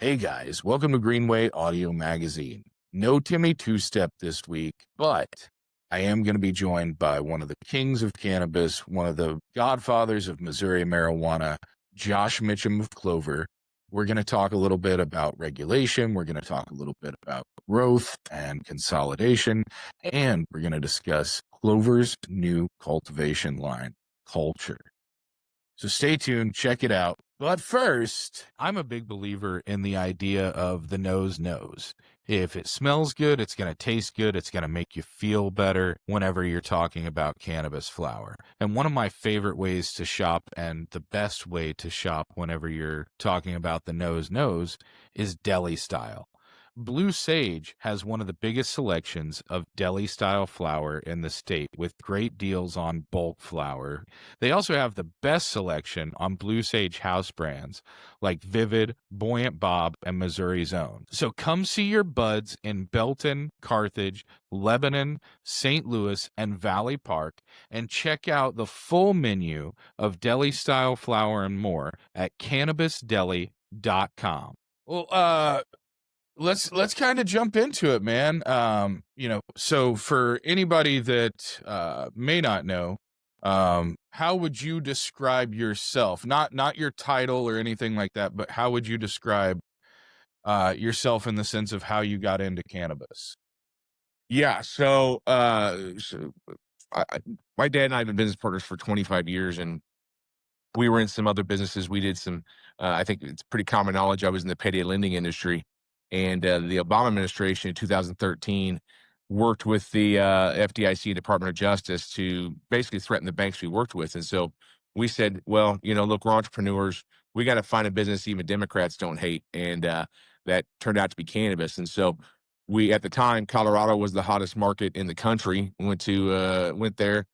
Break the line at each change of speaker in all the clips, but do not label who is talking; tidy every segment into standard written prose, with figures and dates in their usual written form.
Hey guys, welcome to Greenway Audio Magazine. No Timmy Two-Step this week, but I am going to be joined by one of the kings of cannabis, one of the godfathers of Missouri marijuana, Josh Mitchem of Clover. We're going to talk a little bit about regulation. We're going to talk a little bit about growth and consolidation, and we're going to discuss Clover's new cultivation line, CULTUR. So stay tuned, check it out. But first, I'm a big believer in the idea of the nose knows. If it smells good, it's going to taste good. It's going to make you feel better whenever you're talking about cannabis flower. And one of my favorite ways to shop, and the best way to shop whenever you're talking about the nose knows, is deli style. Blue Sage has one of the biggest selections of deli-style flower in the state, with great deals on bulk flower. They also have the best selection on Blue Sage house brands like Vivid, Buoyant Bob, and Missouri's Own. So come see your buds in Belton, Carthage, Lebanon, St. Louis, and Valley Park, and check out the full menu of deli-style flower and more at cannabisdeli.com. Well, let's kind of jump into it, man. So for anybody that may not know, how would you describe yourself? Not your title or anything like that, but how would you describe yourself in the sense of how you got into cannabis?
Yeah. My dad and I have been business partners for 25 years, and we were in some other businesses. We did some, I think it's pretty common knowledge. I was in the payday lending industry, and the Obama administration in 2013 worked with the FDIC, Department of Justice, to basically threaten the banks we worked with. And so we said, well, look, we're entrepreneurs. We got to find a business even Democrats don't hate. And that turned out to be cannabis. And so at the time, Colorado was the hottest market in the country. Went there.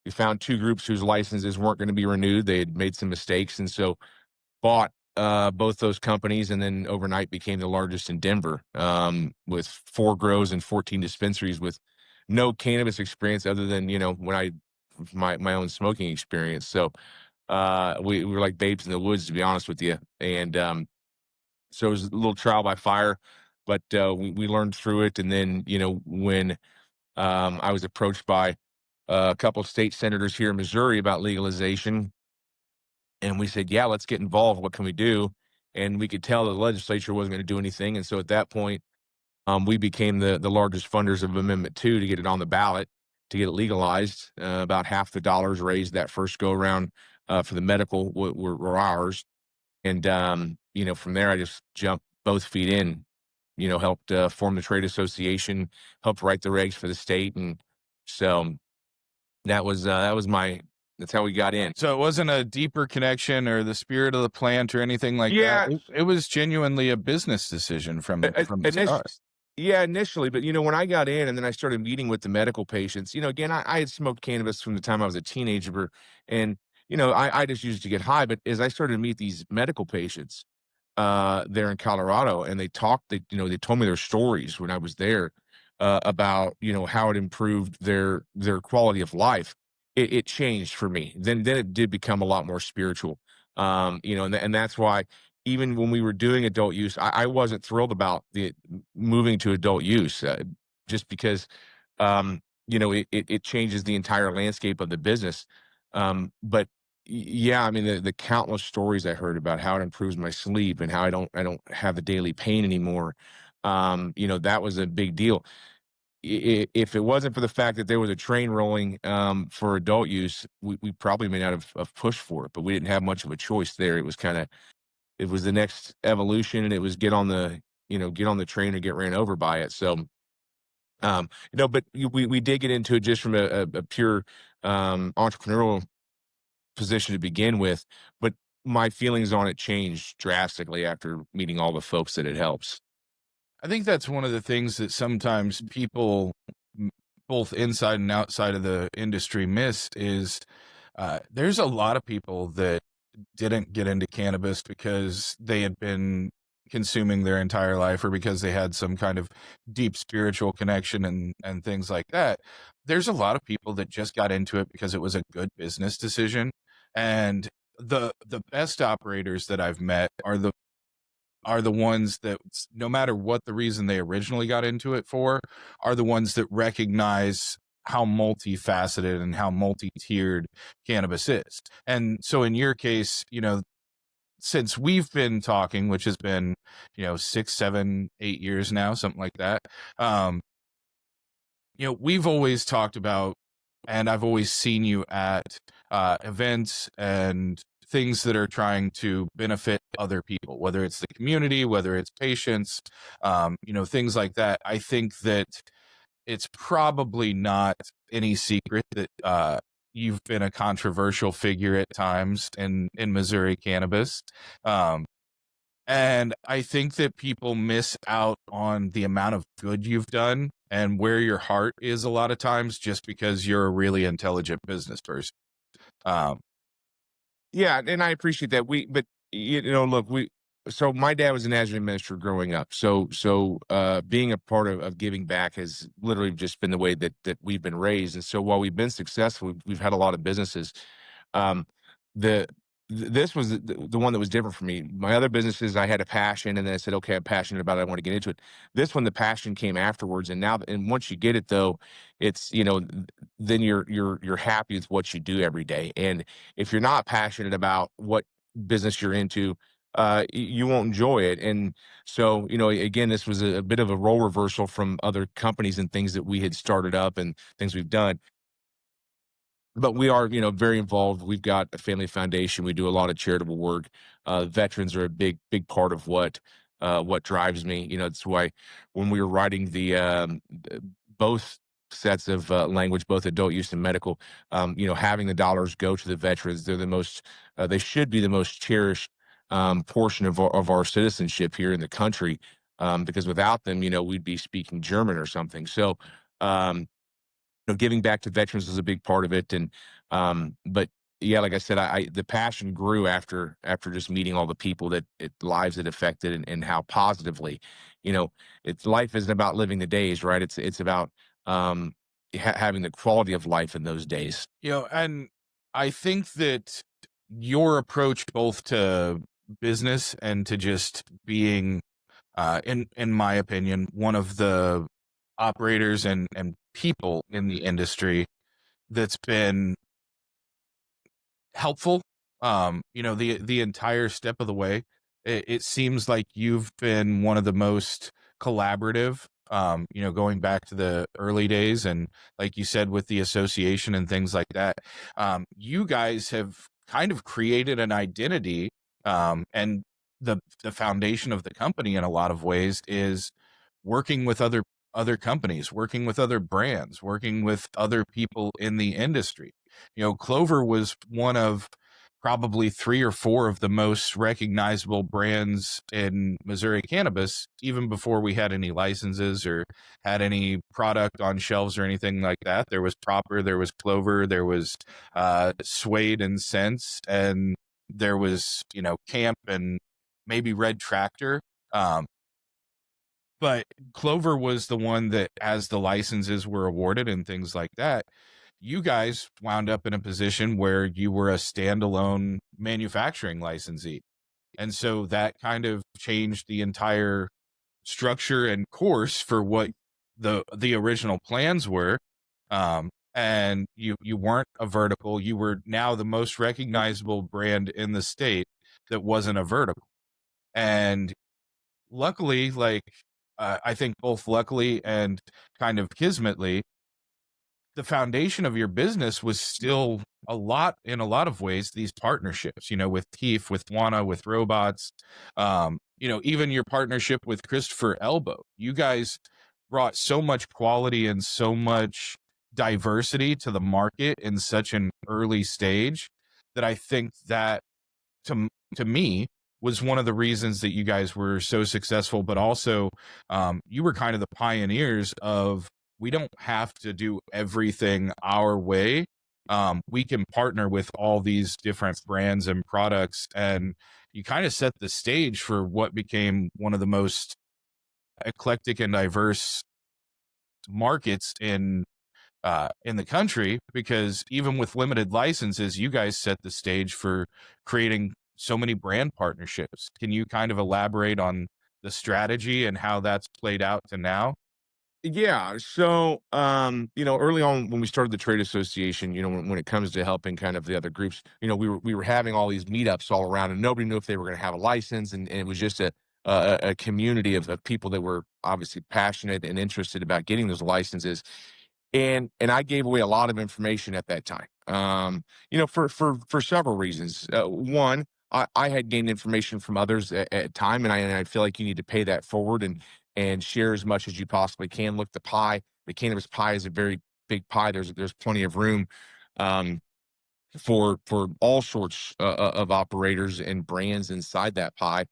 We found two groups whose licenses weren't going to be renewed. They had made some mistakes, and so bought both those companies, and then overnight became the largest in Denver, with 4 grows and 14 dispensaries, with no cannabis experience other than when my own smoking experience. So we were like babes in the woods, to be honest with you. And so it was a little trial by fire, but we learned through it. And then when I was approached by a couple of state senators here in Missouri about legalization, and we said, yeah, let's get involved. What can we do? And we could tell the legislature wasn't going to do anything. And so at that point, we became the largest funders of Amendment 2 to get it on the ballot, to get it legalized. About half the dollars raised that first go around for the medical were ours. And, from there, I just jumped both feet in, helped form the trade association, helped write the regs for the state. And so that's how we got in.
So it wasn't a deeper connection or the spirit of the plant or anything like that.
Yeah.
It was genuinely a business decision from the start.
Yeah, initially, but when I got in and then I started meeting with the medical patients, again, I had smoked cannabis from the time I was a teenager, and I just used it to get high. But as I started to meet these medical patients there in Colorado, and they told me their stories when I was there, about how it improved their quality of life. It changed for me. Then it did become a lot more spiritual. And that's why even when we were doing adult use, I wasn't thrilled about the moving to adult use, just because it changes the entire landscape of the business. But yeah, I mean the countless stories I heard about how it improves my sleep and how I don't have the daily pain anymore. That was a big deal. If it wasn't for the fact that there was a train rolling for adult use, we probably may not have pushed for it, but we didn't have much of a choice there. It was the next evolution, and it was get on the train or get ran over by it. So, but we did get into it just from a pure entrepreneurial position to begin with, but my feelings on it changed drastically after meeting all the folks that it helps.
I think that's one of the things that sometimes people, both inside and outside of the industry, miss is there's a lot of people that didn't get into cannabis because they had been consuming their entire life or because they had some kind of deep spiritual connection and things like that. There's a lot of people that just got into it because it was a good business decision. And the best operators that I've met are the are the ones that, no matter what the reason they originally got into it for, are the ones that recognize how multifaceted and how multi-tiered cannabis is. And so in your case, since we've been talking, which has been, 6, 7, 8 years now, something like that, we've always talked about, and I've always seen you at events and things that are trying to benefit other people, whether it's the community, whether it's patients, things like that. I think that it's probably not any secret that you've been a controversial figure at times in Missouri cannabis. And I think that people miss out on the amount of good you've done and where your heart is a lot of times just because you're a really intelligent business person. Um,
Yeah, and I appreciate that. But look, so my dad was an adjunct minister growing up. So being a part of giving back has literally just been the way that we've been raised. And so while we've been successful, we've had a lot of businesses. Um, the this was the one that was different for me. My other businesses, I had a passion, and then I said, okay, I'm passionate about it. I want to get into it. This one, the passion came afterwards, and once you get it, though, it's then you're happy with what you do every day. And if you're not passionate about what business you're into, you won't enjoy it. And so, again, this was a bit of a role reversal from other companies and things that we had started up and things we've done. But we are, very involved. We've got a family foundation. We do a lot of charitable work. Veterans are a big part of what drives me. That's why when we were writing both sets of language, both adult use and medical, having the dollars go to the veterans, they're the most, they should be the most cherished portion of our citizenship here in the country. Because without them, we'd be speaking German or something. So, giving back to veterans is a big part of it. And, but yeah, like I said, the passion grew after just meeting all the people lives it affected and how positively, it's life isn't about living the days, right? It's about, having the quality of life in those days.
and I think that your approach both to business and to just being, in my opinion, one of the operators and people in the industry that's been helpful. The entire step of the way. It seems like you've been one of the most collaborative. Going back to the early days, and like you said, with the association and things like that, you guys have kind of created an identity, and the foundation of the company in a lot of ways is working with other companies, working with other brands, working with other people in the industry. Clover was one of probably 3 or 4 of the most recognizable brands in Missouri cannabis, even before we had any licenses or had any product on shelves or anything like that. There was Proper, there was Clover, there was Suede and Sense, and there was, Camp and maybe Red Tractor. But Clover was the one that, as the licenses were awarded and things like that, you guys wound up in a position where you were a standalone manufacturing licensee. And so that kind of changed the entire structure and course for what the original plans were. And you weren't a vertical. You were now the most recognizable brand in the state that wasn't a vertical. And luckily, I think both luckily and kind of kismetly, the foundation of your business was still in a lot of ways, these partnerships, with Keef, with Juana, with robots, even your partnership with Christopher Elbow. You guys brought so much quality and so much diversity to the market in such an early stage that I think that to to me was one of the reasons that you guys were so successful, but also you were kind of the pioneers of, we don't have to do everything our way. We can partner with all these different brands and products, and you kind of set the stage for what became one of the most eclectic and diverse markets in the country, because even with limited licenses, you guys set the stage for creating so many brand partnerships. Can you kind of elaborate on the strategy and how that's played out to now?
Yeah. So, early on when we started the trade association, when it comes to helping kind of the other groups, we were having all these meetups all around, and nobody knew if they were going to have a license, and it was just a community of people that were obviously passionate and interested about getting those licenses. And I gave away a lot of information at that time. For several reasons. One, I had gained information from others at time, and I feel like you need to pay that forward and share as much as you possibly can. Look, the cannabis pie is a very big pie. There's plenty of room. Um, for all sorts of operators and brands inside that pie.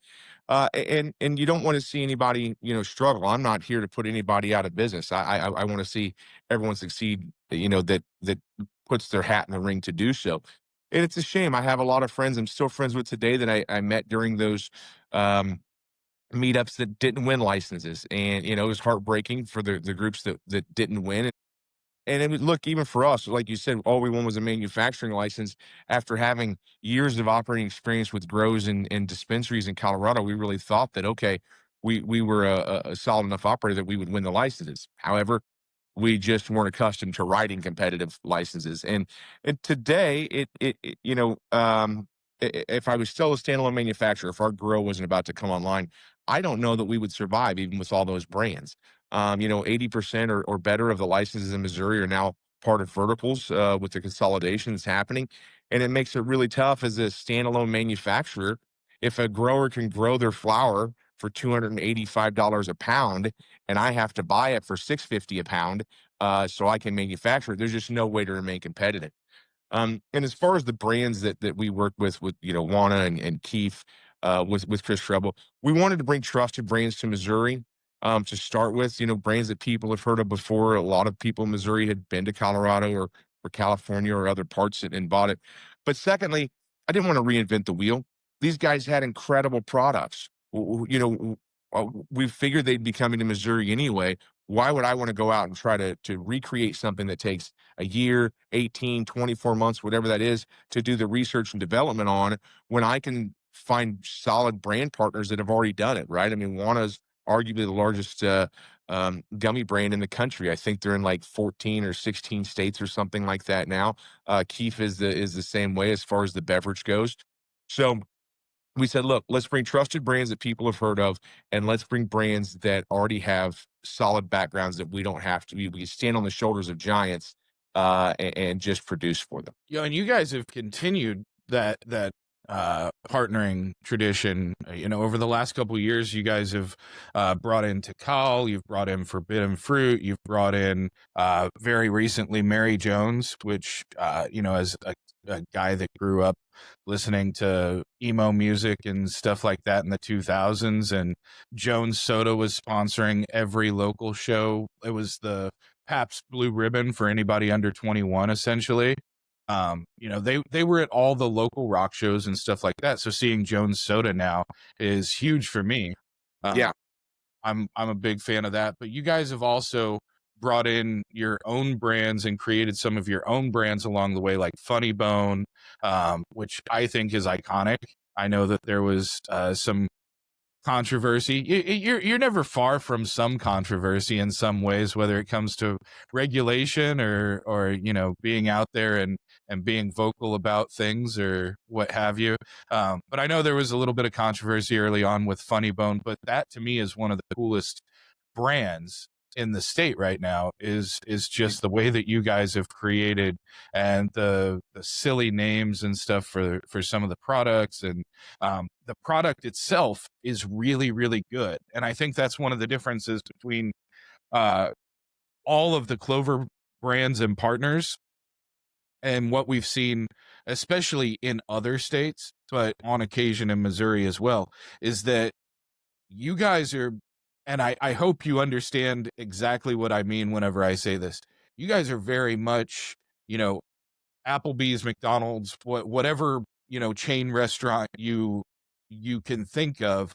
And you don't want to see anybody, struggle. I'm not here to put anybody out of business. I want to see everyone succeed, that puts their hat in the ring to do so. And it's a shame. I have a lot of friends I'm still friends with today that I met during those um meetups that didn't win licenses. And it was heartbreaking for the groups that didn't win. And it would look, even for us, like you said, all we want was a manufacturing license. After having years of operating experience with grows and dispensaries in Colorado, we really thought that, okay, we were a solid enough operator that we would win the licenses. However, we just weren't accustomed to writing competitive licenses. And today, if I was still a standalone manufacturer, if our grow wasn't about to come online, I don't know that we would survive even with all those brands. 80% or better of the licenses in Missouri are now part of verticals with the consolidation that's happening. And it makes it really tough as a standalone manufacturer. If a grower can grow their flower for $285 a pound and I have to buy it for $650 a pound, so I can manufacture it, there's just no way to remain competitive. And as far as the brands that we work with Wana and Keith, with Chris Treble, we wanted to bring trusted brands to Missouri. To start with, brands that people have heard of before. A lot of people in Missouri had been to Colorado or California or other parts and bought it. But secondly, I didn't want to reinvent the wheel. These guys had incredible products. We figured they'd be coming to Missouri anyway. Why would I want to go out and try to recreate something that takes a year, 18, 24 months, whatever that is, to do the research and development on, when I can find solid brand partners that have already done it, right? I mean, Wana's arguably the largest gummy brand in the country. I think they're in like 14 or 16 states or something like that now. Keef is the same way as far as the beverage goes. So we said, look, let's bring trusted brands that people have heard of, and let's bring brands that already have solid backgrounds that we don't have to. We can stand on the shoulders of giants and just produce for them.
And you guys have continued that partnering tradition. Over the last couple of years, you guys have brought in Takao, you've brought in Forbidden Fruit, you've brought in very recently Mary Jones, which as a guy that grew up listening to emo music and stuff like that in the 2000s, and Jones Soda was sponsoring every local show. It was the Pabst Blue Ribbon for anybody under 21, essentially. They were at all the local rock shows and stuff like that. So seeing Jones Soda now is huge for me.
Yeah.
I'm a big fan of that. But you guys have also brought in your own brands and created some of your own brands along the way, like Funny Bone, which I think is iconic. I know that there was some controversy. You're never far from some controversy in some ways, whether it comes to regulation or being out there and being vocal about things or what have you. But I know there was a little bit of controversy early on with Funny Bone, but that to me is one of the coolest brands in the state right now. Is just the way that you guys have created and the silly names and stuff for some of the products, and the product itself is really, really good. And I think that's one of the differences between uh, all of the Clover brands and partners and what we've seen, especially in other states, but on occasion in Missouri as well, is that you guys are, and I hope you understand exactly what I mean whenever I say this. You guys are very much, Applebee's, McDonald's, whatever, chain restaurant you can think of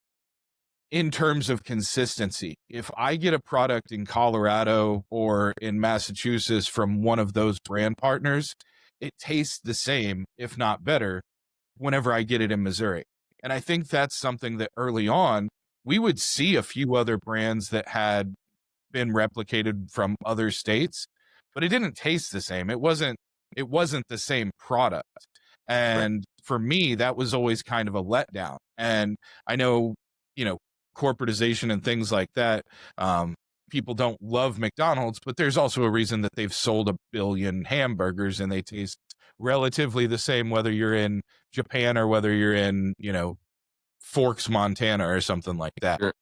in terms of consistency. If I get a product in Colorado or in Massachusetts from one of those brand partners, it tastes the same, if not better, whenever I get it in Missouri. And I think that's something that early on we would see a few other brands that had been replicated from other states, but it didn't taste the same. It wasn't the same product.
Right.
And for me, that was always kind of a letdown. And I know, you know, corporatization and things like that. People don't love McDonald's, but there's also a reason that they've sold 1 billion hamburgers and they taste relatively the same, whether you're in Japan or whether you're in, Forks, Montana or something like that.
Sure.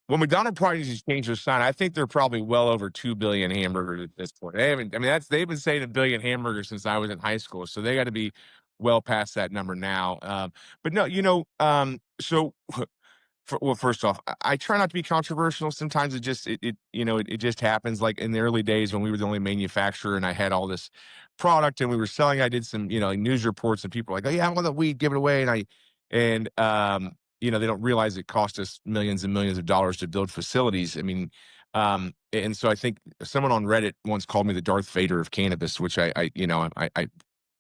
Well, McDonald's probably needs to change their sign. I think they're probably well over 2 billion hamburgers at this point. They haven't, I mean, they've been saying 1 billion hamburgers since I was in high school. So they got to be well past that number now. But no, so well, first off, I try not to be controversial. Sometimes it just happens. Like in the early days when we were the only manufacturer and I had all this product and we were selling, I did some, like news reports and people were like, oh yeah, I want the weed, give it away. And they don't realize it cost us millions and millions of dollars to build facilities. I mean, and so I think someone on Reddit once called me the Darth Vader of cannabis, which I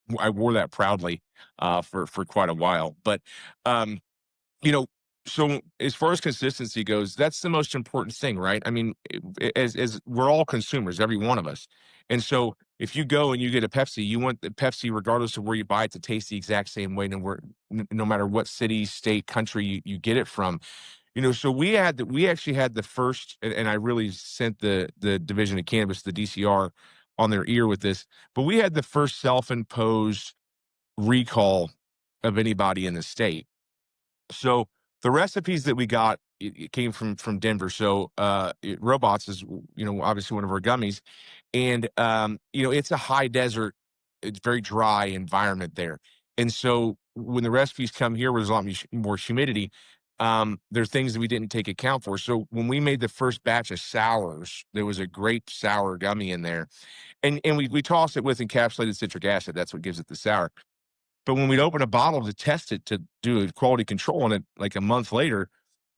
wore that proudly, for quite a while. But, you know, so as far as consistency goes, that's the most important thing, right? I mean, as we're all consumers, every one of us. And so if you go and you get a Pepsi, you want the Pepsi, regardless of where you buy it, to taste the exact same way, no matter what city, state, country you get it from. So we actually had the first, and I really sent the Division of Cannabis, the DCR, on their ear with this, but we had the first self-imposed recall of anybody in the state. So the recipes that we got, it came from Denver. So Robots is, obviously one of our gummies. And it's a high desert, it's very dry environment there. And so when the recipes come here where there's a lot more humidity, there are things that we didn't take account for. So when we made the first batch of sours, there was a grape sour gummy in there. And we tossed it with encapsulated citric acid. That's what gives it the sour. But when we'd open a bottle to test it, to do a quality control on it, like a month later,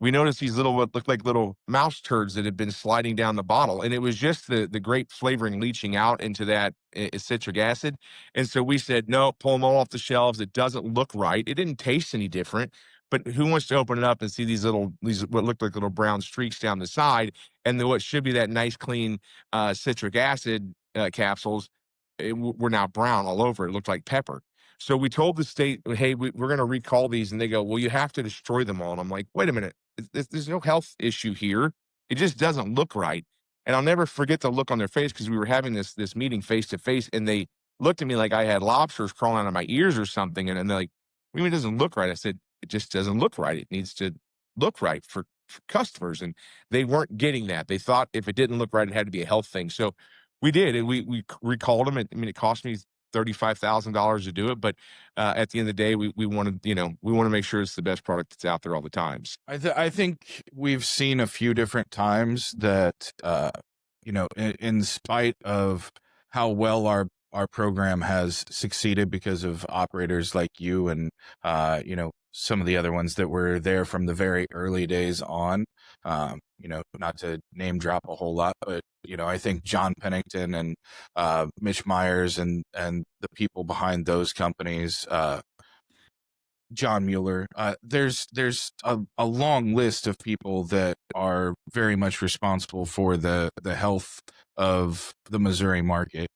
we noticed these what looked like little mouse turds that had been sliding down the bottle. And it was just the grape flavoring leaching out into that citric acid. And so we said, no, pull them all off the shelves. It doesn't look right. It didn't taste any different. But who wants to open it up and see these what looked like little brown streaks down the side, and what should be that nice, clean citric acid capsules were now brown all over. It looked like pepper. So we told the state, hey, we're going to recall these. And they go, well, you have to destroy them all. And I'm like, wait a minute. There's no health issue here. It just doesn't look right. And I'll never forget the look on their face, because we were having this meeting face to face, and they looked at me like I had lobsters crawling out of my ears or something. And they're like, what do you mean it doesn't look right? I said, it just doesn't look right. It needs to look right for customers. And they weren't getting that. They thought if it didn't look right, it had to be a health thing. So we did. And we recalled them. I mean, it cost me $35,000 to do it, but at the end of the day, we want to make sure it's the best product that's out there all the times.
I think we've seen a few different times that in spite of how well our program has succeeded because of operators like you and some of the other ones that were there from the very early days on. Not to name drop a whole lot, but I think John Pennington and Mitch Myers and the people behind those companies, John Mueller, there's a long list of people that are very much responsible for the health of the Missouri market.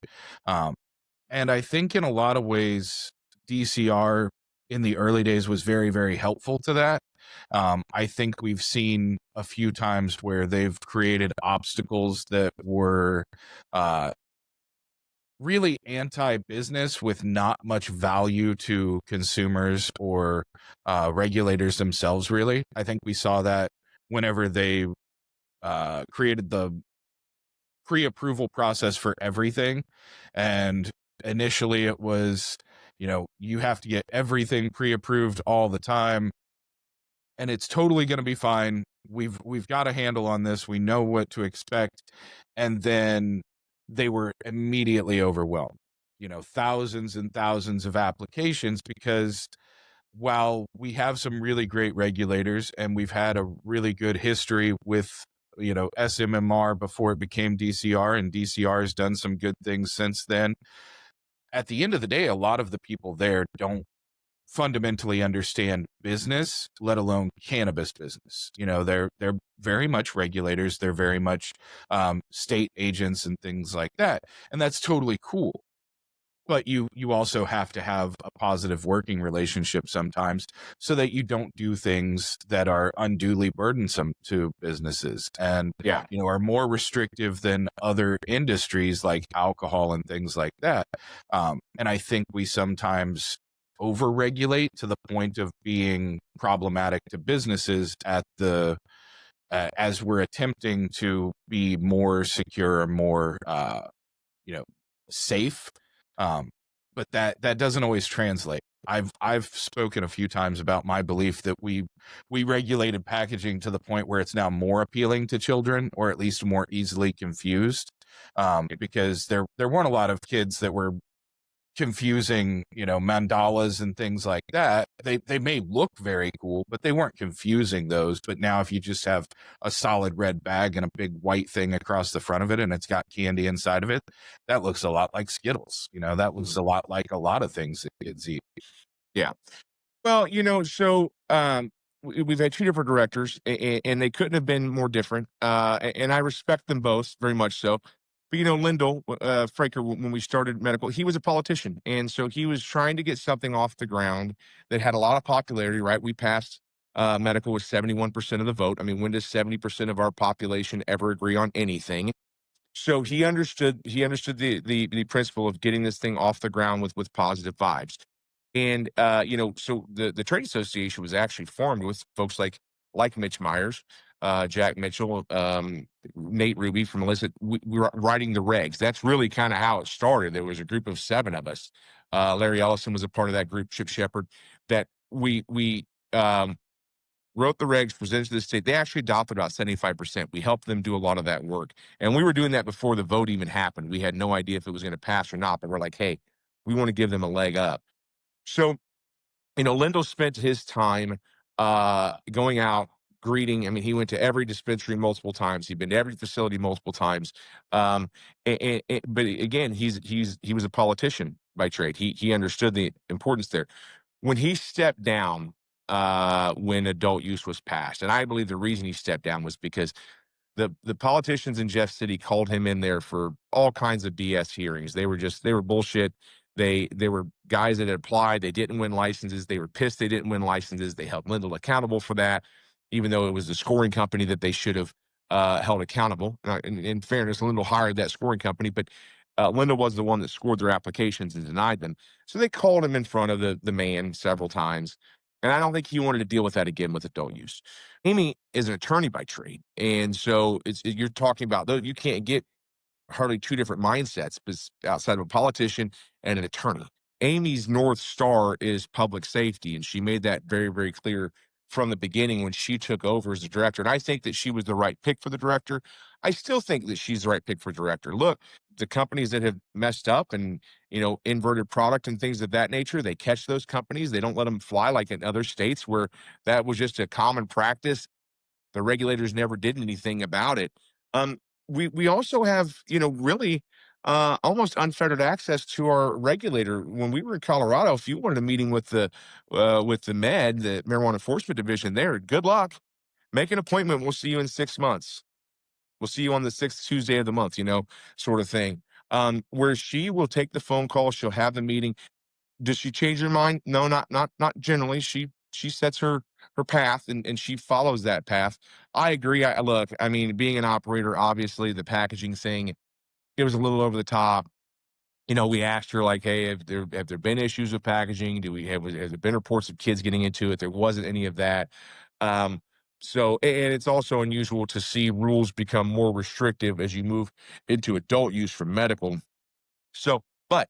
And I think in a lot of ways, DCR in the early days was very, very helpful to that. I think we've seen a few times where they've created obstacles that were really anti-business with not much value to consumers or regulators themselves, really. I think we saw that whenever they created the pre-approval process for everything. And initially it was, you have to get everything pre-approved all the time, and it's totally going to be fine. We've got a handle on this. We know what to expect. And then they were immediately overwhelmed. Thousands and thousands of applications, because while we have some really great regulators and we've had a really good history with SMMR before it became DCR, and DCR has done some good things since then, at the end of the day, a lot of the people there don't fundamentally understand business, let alone cannabis business. You know, they're very much regulators. They're very much state agents and things like that. And that's totally cool. But you also have to have a positive working relationship sometimes so that you don't do things that are unduly burdensome to businesses and,
Yeah.
you know, are more restrictive than other industries like alcohol and things like that. And I think we sometimes overregulate to the point of being problematic to businesses at the as we're attempting to be more secure, more you know, safe. Um, but that doesn't always translate. I've spoken a few times about my belief that we regulated packaging to the point where it's now more appealing to children, or at least more easily confused. Because there weren't a lot of kids that were confusing, you know, mandalas and things like that. They may look very cool, but they weren't confusing those. But now if you just have a solid red bag and a big white thing across the front of it and it's got candy inside of it, that looks a lot like Skittles. You know, that looks a lot like a lot of things that kids eat.
Yeah. Well, we've had two different directors, and they couldn't have been more different. And I respect them both very much so. But Lyndall Fraker, when we started medical, he was a politician, and so he was trying to get something off the ground that had a lot of popularity. Right, we passed medical with 71% of the vote. I mean, when does 70% of our population ever agree on anything? So he understood. He understood the principle of getting this thing off the ground with positive vibes. And so the trade association was actually formed with folks like Mitch Myers, Jack Mitchell, Nate Ruby from Illicit. We were writing the regs. That's really kind of how it started. There was a group of 7 of us. Larry Ellison was a part of that group. Chip Shepard. That we wrote the regs, presented to the state. They actually adopted about 75%. We helped them do a lot of that work, and we were doing that before the vote even happened. We had no idea if it was going to pass or not, but we're like, hey, we want to give them a leg up. So, Lindell spent his time going out greeting. I mean, he went to every dispensary multiple times. He'd been to every facility multiple times. But again, he was a politician by trade. He understood the importance there. When he stepped down, when adult use was passed, and I believe the reason he stepped down was because the politicians in Jeff City called him in there for all kinds of BS hearings. They were bullshit. They were guys that had applied. They didn't win licenses. They were pissed they didn't win licenses. They held Lindell accountable for that, even though it was the scoring company that they should have held accountable. In fairness, Lindell hired that scoring company, but Lindell was the one that scored their applications and denied them. So they called him in front of the man several times. And I don't think he wanted to deal with that again with adult use. Amy is an attorney by trade. And so you're talking about, though, you can't get hardly 2 different mindsets outside of a politician and an attorney. Amy's North Star is public safety, and she made that very, very clear from the beginning when she took over as the director. And I think that she was the right pick for the director. I still think that she's the right pick for director. Look, the companies that have messed up and, inverted product and things of that nature, they catch those companies. They don't let them fly like in other states where that was just a common practice. The regulators never did anything about it. Um, we also have, really almost unfettered access to our regulator. When we were in Colorado, if you wanted a meeting with the the Marijuana Enforcement Division there, good luck. Make an appointment. We'll see you in 6 months. We'll see you on the 6th Tuesday of the month, sort of thing. Where she will take the phone call, she'll have the meeting. Does she change her mind? No, not generally. She sets her path and she follows that path. I agree. Look, I mean, being an operator, obviously the packaging thing, it was a little over the top. We asked her like, hey, have there been issues with packaging? Has there been reports of kids getting into it? There wasn't any of that. Um, and it's also unusual to see rules become more restrictive as you move into adult use from medical. But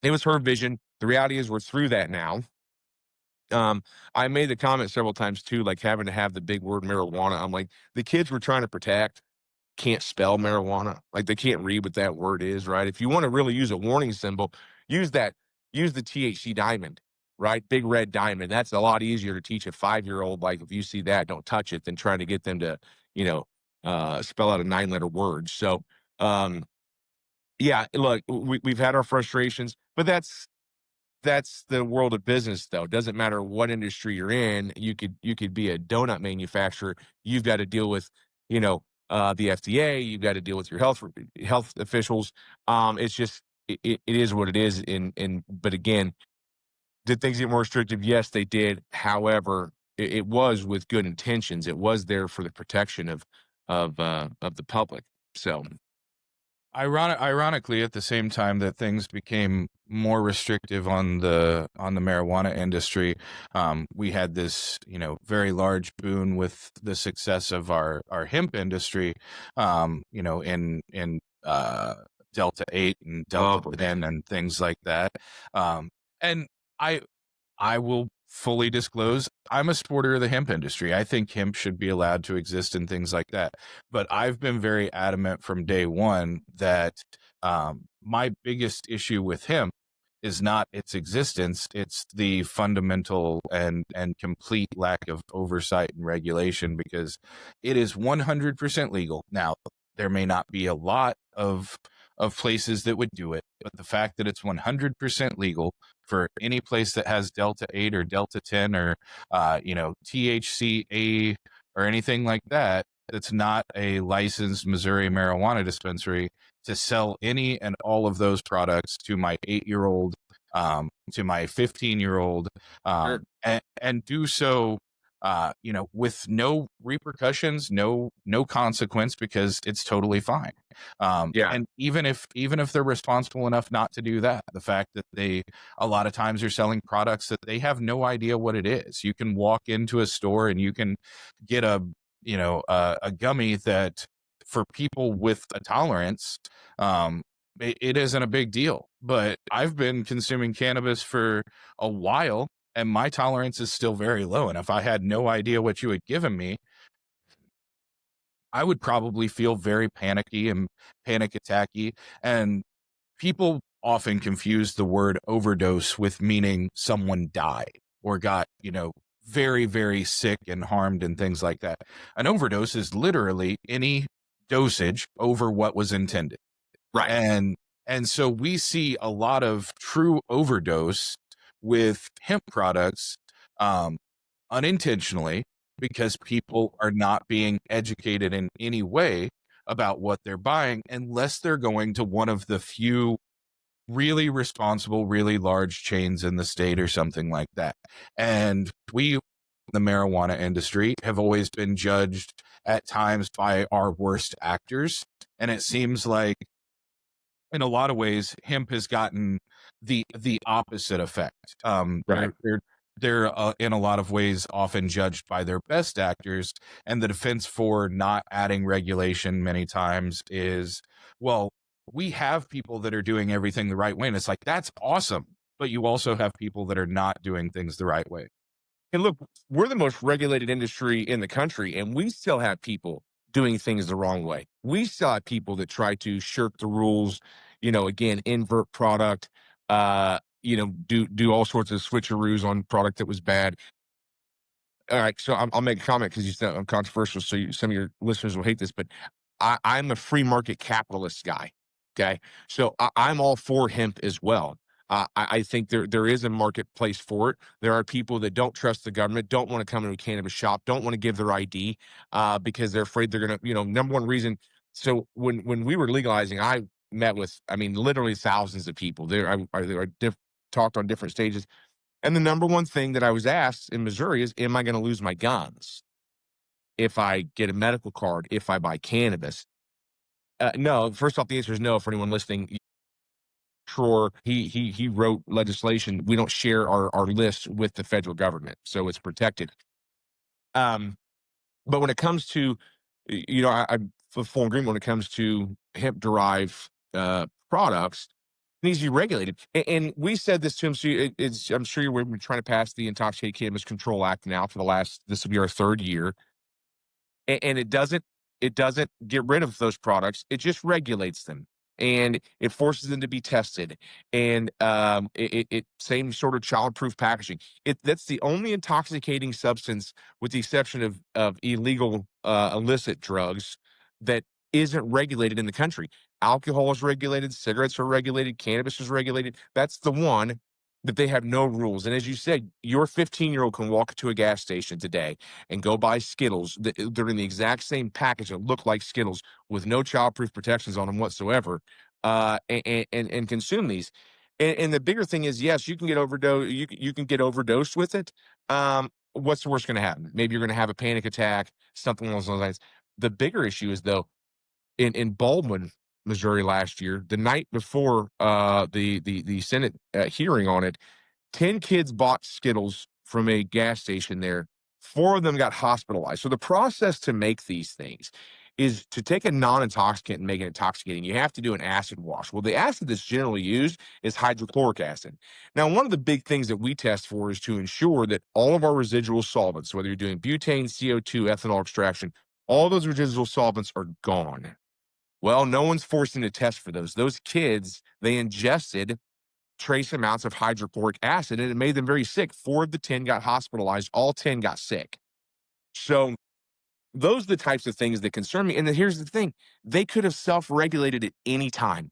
it was her vision. The reality is we're through that now. I made the comment several times too, like having to have the big word marijuana. I'm like, the kids we're trying to protect can't spell marijuana. Like they can't read what that word is, right? If you want to really use a warning symbol, use that, use the THC diamond, right? Big red diamond. That's a lot easier to teach a 5-year-old. Like if you see that, don't touch it, than trying to get them to, spell out a 9-letter word. So, yeah, look, we've had our frustrations, but that's the world of business, though. It doesn't matter what industry you're in. You could be a donut manufacturer. You've got to deal with, the FDA. You've got to deal with your health officials. It's just it is what it is. But again, did things get more restrictive? Yes, they did. However, it was with good intentions. It was there for the protection of the public. So
Ironically, at the same time that things became more restrictive on the marijuana industry, we had this very large boon with the success of our hemp industry, in Delta 8 and Delta 10 and things like that. And I will fully disclose, I'm a supporter of the hemp industry. I think hemp should be allowed to exist and things like that. But I've been very adamant from day one that my biggest issue with hemp is not its existence. It's the fundamental and complete lack of oversight and regulation, because it is 100% legal. Now, there may not be a lot of places that would do it, but the fact that it's 100% legal for any place that has Delta 8 or Delta 10 or THCA or anything like that, that's not a licensed Missouri marijuana dispensary, to sell any and all of those products to my 8-year-old, to my 15-year-old, and do so with no repercussions, no consequence, because it's totally fine. And even if they're responsible enough not to do that, the fact that they a lot of times are selling products that they have no idea what it is. You can walk into a store and you can get a gummy that, for people with a tolerance, it isn't a big deal. But I've been consuming cannabis for a while, and my tolerance is still very low. And if I had no idea what you had given me, I would probably feel very panicky and panic attacky. And people often confuse the word overdose with meaning someone died or got, very, very sick and harmed and things like that. An overdose is literally any dosage over what was intended.
right.
And so we see a lot of true overdose with hemp products, unintentionally, because people are not being educated in any way about what they're buying, unless they're going to one of the few really responsible, really large chains in the state or something like that. And we, the marijuana industry, have always been judged at times by our worst actors. And it seems like, in a lot of ways, hemp has gotten the opposite effect.
Right.
They're in a lot of ways often judged by their best actors, and the defense for not adding regulation many times is, well, we have people that are doing everything the right way, and it's like, that's awesome, but you also have people that are not doing things the right way.
And look, we're the most regulated industry in the country, and we still have people doing things the wrong way. We still have people that try to shirk the rules, again, invert product, do all sorts of switcheroos on product that was bad. All right, so I'll make a comment because you said I'm controversial, so some of your listeners will hate this, but I'm a free market capitalist guy. Okay, so I'm all for hemp as well. I think there is a marketplace for it. There are people that don't trust the government, don't want to come into a cannabis shop, don't want to give their ID because they're afraid they're going to, number one reason. So when we were legalizing, I met with, I mean, literally thousands of people. Talked on different stages. And the number one thing that I was asked in Missouri is, am I going to lose my guns if I get a medical card, if I buy cannabis? No. First off, the answer is no for anyone listening. Sure, he wrote legislation. We don't share our list with the federal government, so it's protected. But when it comes to, I'm full agreement when it comes to hemp derived products, needs to be regulated. And we said this to him. So I'm sure we're trying to pass the Intoxicated Cannabis Control Act now for this will be our third year. And it doesn't get rid of those products. It just regulates them. And it forces them to be tested. And it same sort of childproof packaging. That's the only intoxicating substance, with the exception of illegal illicit drugs, that isn't regulated in the country. Alcohol is regulated, cigarettes are regulated, cannabis is regulated. That's the one. that they have no rules. And as you said, your 15-year-old can walk to a gas station today and go buy Skittles. They're in the exact same package that look like Skittles with no childproof protections on them whatsoever, and consume these. And the bigger thing is, yes, you can get overdosed. You can get overdosed with it. What's the worst going to happen? Maybe you're going to have a panic attack, something along those lines. The bigger issue is, though, in Baldwin, Missouri last year, the night before the Senate hearing on it, 10 kids bought Skittles from a gas station there. 4 of them got hospitalized. So the process to make these things is to take a non-intoxicant and make it intoxicating. You have to do an acid wash. Well, the acid that's generally used is hydrochloric acid. Now, one of the big things that we test for is to ensure that all of our residual solvents, whether you're doing butane, CO2, ethanol extraction, all those residual solvents are gone. Well, no one's forcing to test for those. Those kids, they ingested trace amounts of hydrochloric acid, and it made them very sick. 4 of the 10 got hospitalized. All 10 got sick. So those are the types of things that concern me. And then here's the thing. They could have self-regulated at any time.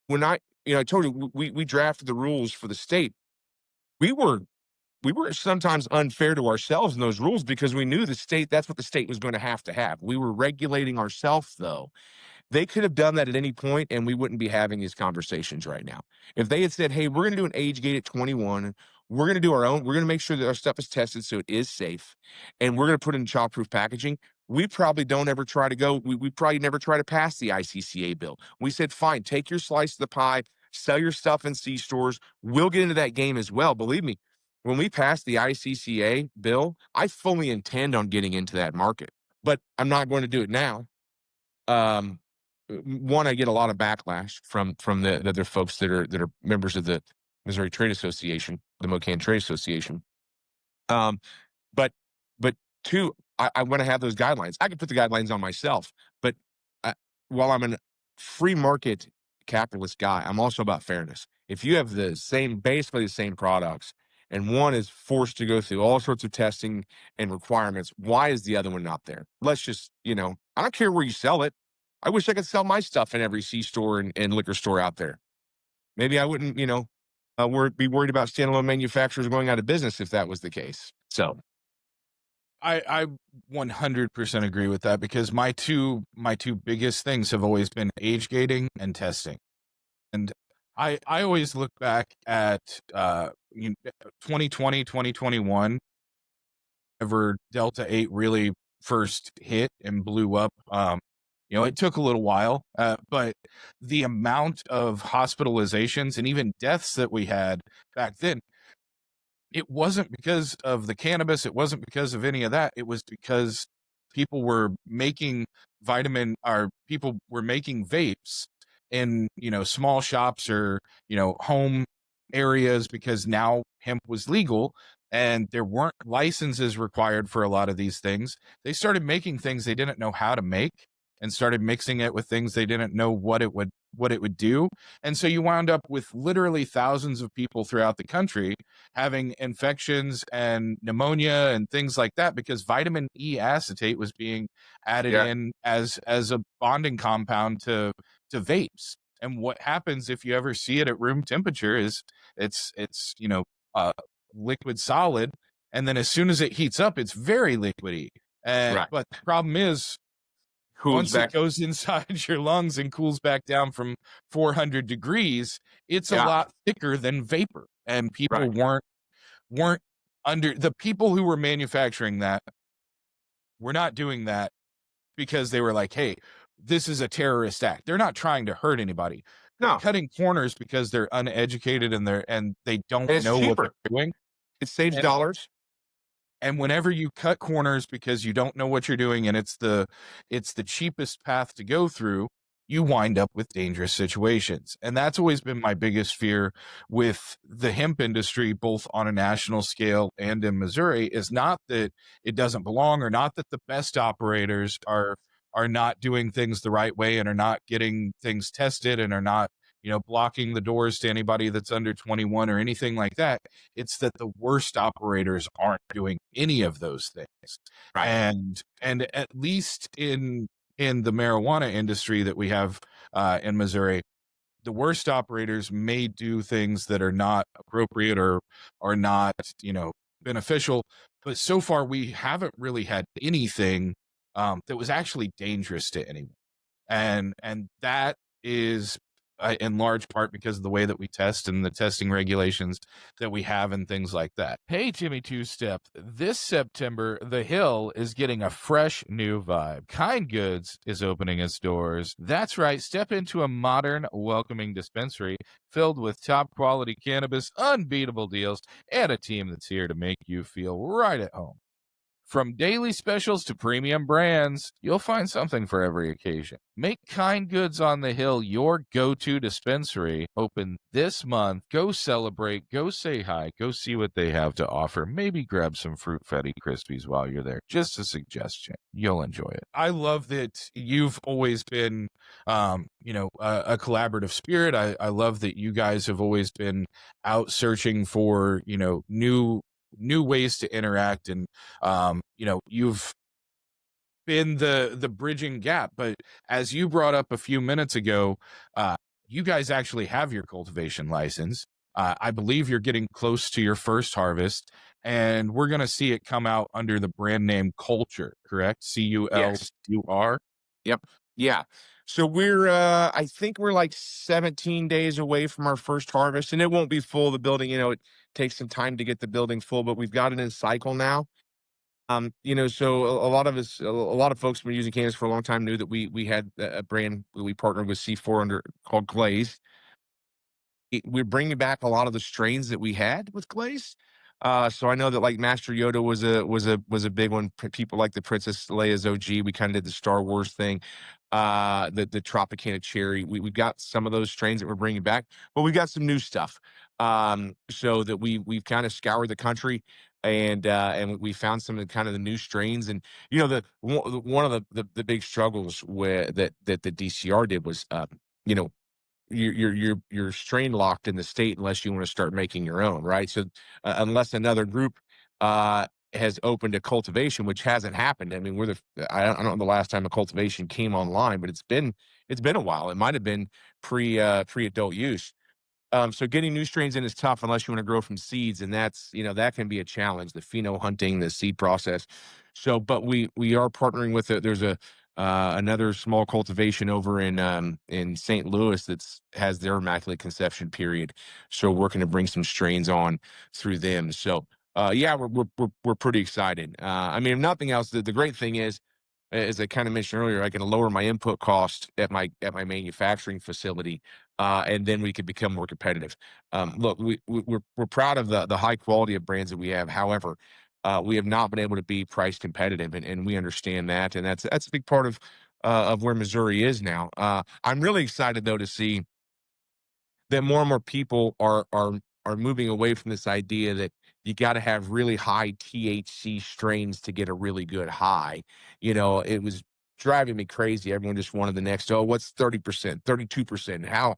When I told you, we drafted the rules for the state. We were sometimes unfair to ourselves in those rules because we knew that's what the state was going to have. We were regulating ourselves, though. They could have done that at any point, and we wouldn't be having these conversations right now. If they had said, hey, we're going to do an age gate at 21, we're going to do our own, we're going to make sure that our stuff is tested so it is safe, and we're going to put it in childproof packaging, we probably don't ever try to go, we probably never try to pass the ICCA bill. We said, fine, take your slice of the pie, sell your stuff in C-stores. We'll get into that game as well. Believe me, when we pass the ICCA bill, I fully intend on getting into that market, but I'm not going to do it now. One, I get a lot of backlash from the other folks that are members of the Missouri Trade Association, the MoCan Trade Association. But two, I want to have those guidelines. I can put the guidelines on myself, but while I'm a free market capitalist guy, I'm also about fairness. If you have basically the same products, and one is forced to go through all sorts of testing and requirements, why is the other one not there? Let's just, I don't care where you sell it. I wish I could sell my stuff in every C-store and liquor store out there. Maybe I wouldn't, be worried about standalone manufacturers going out of business if that was the case. So
I 100% agree with that, because my two biggest things have always been age gating and testing. And I always look back at 2020, 2021, whenever Delta 8 really first hit and blew up. It took a little while, but the amount of hospitalizations and even deaths that we had back then, it wasn't because of the cannabis. It wasn't because of any of that. It was because people were making people were making vapes in, small shops or, home areas, because now hemp was legal and there weren't licenses required for a lot of these things. They started making things they didn't know how to make and started mixing it with things they didn't know what it would do. And so you wound up with literally thousands of people throughout the country having infections and pneumonia and things like that, because vitamin E acetate was being added in as a bonding compound to vapes. And what happens if you ever see it at room temperature is it's liquid solid, and then as soon as it heats up, it's very liquidy.
right.
But the problem is, once it goes inside your lungs and cools back down from 400 degrees, it's a lot thicker than vapor. And people weren't under, the people who were manufacturing that were not doing that because they were like, hey, this is a terrorist act. They're not trying to hurt anybody. They're cutting corners because they're uneducated and they don't know what they're doing.
It saves dollars.
And whenever you cut corners because you don't know what you're doing and it's the cheapest path to go through, you wind up with dangerous situations. And that's always been my biggest fear with the hemp industry, both on a national scale and in Missouri, is not that it doesn't belong, or not that the best operators are not doing things the right way and are not getting things tested and are not, blocking the doors to anybody that's under 21 or anything like that. It's that the worst operators aren't doing any of those things.
Right.
And at least in the marijuana industry that we have in Missouri, the worst operators may do things that are not appropriate or are not, beneficial. But so far, we haven't really had anything that was actually dangerous to anyone, and that is in large part because of the way that we test and the testing regulations that we have and things like that. Hey, Jimmy Two Step, this September, The Hill is getting a fresh new vibe. Kind Goods is opening its doors. That's right, step into a modern, welcoming dispensary filled with top quality cannabis, unbeatable deals, and a team that's here to make you feel right at home. From daily specials to premium brands, you'll find something for every occasion. Make Kind Goods on the Hill your go-to dispensary. Open this month. Go celebrate. Go say hi. Go see what they have to offer. Maybe grab some Fruit Fetty Krispies while you're there. Just a suggestion. You'll enjoy it. I love that you've always been, a collaborative spirit. I love that you guys have always been out searching for, new ways to interact, and you've been the bridging gap. But as you brought up a few minutes ago, you guys actually have your cultivation license. I believe you're getting close to your first harvest, and we're going to see it come out under the brand name CULTUR, correct? CULTUR.
Yep. Yeah. So I think we're like 17 days away from our first harvest, and it won't be full. The building, it takes some time to get the building full, but we've got it in cycle now. So a lot of us, a lot of folks who been using cannabis for a long time knew that we had a brand that we partnered with C4 under called Glaze. We're bringing back a lot of the strains that we had with Glaze. So I know that like Master Yoda was a big one. People like the Princess Leia's OG. We kind of did the Star Wars thing. The Tropicana Cherry. We've got some of those strains that we're bringing back, but we got some new stuff. So that we've kind of scoured the country and we found some of the kind of the new strains. And one of the big struggles that the DCR did was you know you're strain locked in the state unless you want to start making your own, right? So unless another group has opened a cultivation, which hasn't happened. I mean, I don't know the last time a cultivation came online, but it's been a while. It might have been pre adult use. So getting new strains in is tough unless you want to grow from seeds, and that can be a challenge. The pheno hunting, the seed process. So, but we are partnering with it. There's another small cultivation over in St. Louis that's has their immaculate conception period. So working to bring some strains on through them. So yeah, we're pretty excited. I mean, if nothing else, the great thing is, as I kind of mentioned earlier, I can lower my input cost at my manufacturing facility, and then we could become more competitive. Look, we're proud of the high quality of brands that we have. However, we have not been able to be price competitive, and we understand that, and that's a big part of where Missouri is now. I'm really excited though to see that more and more people are moving away from this idea that you got to have really high THC strains to get a really good high. It was driving me crazy. Everyone just wanted the next, oh, what's 30%, 32%? How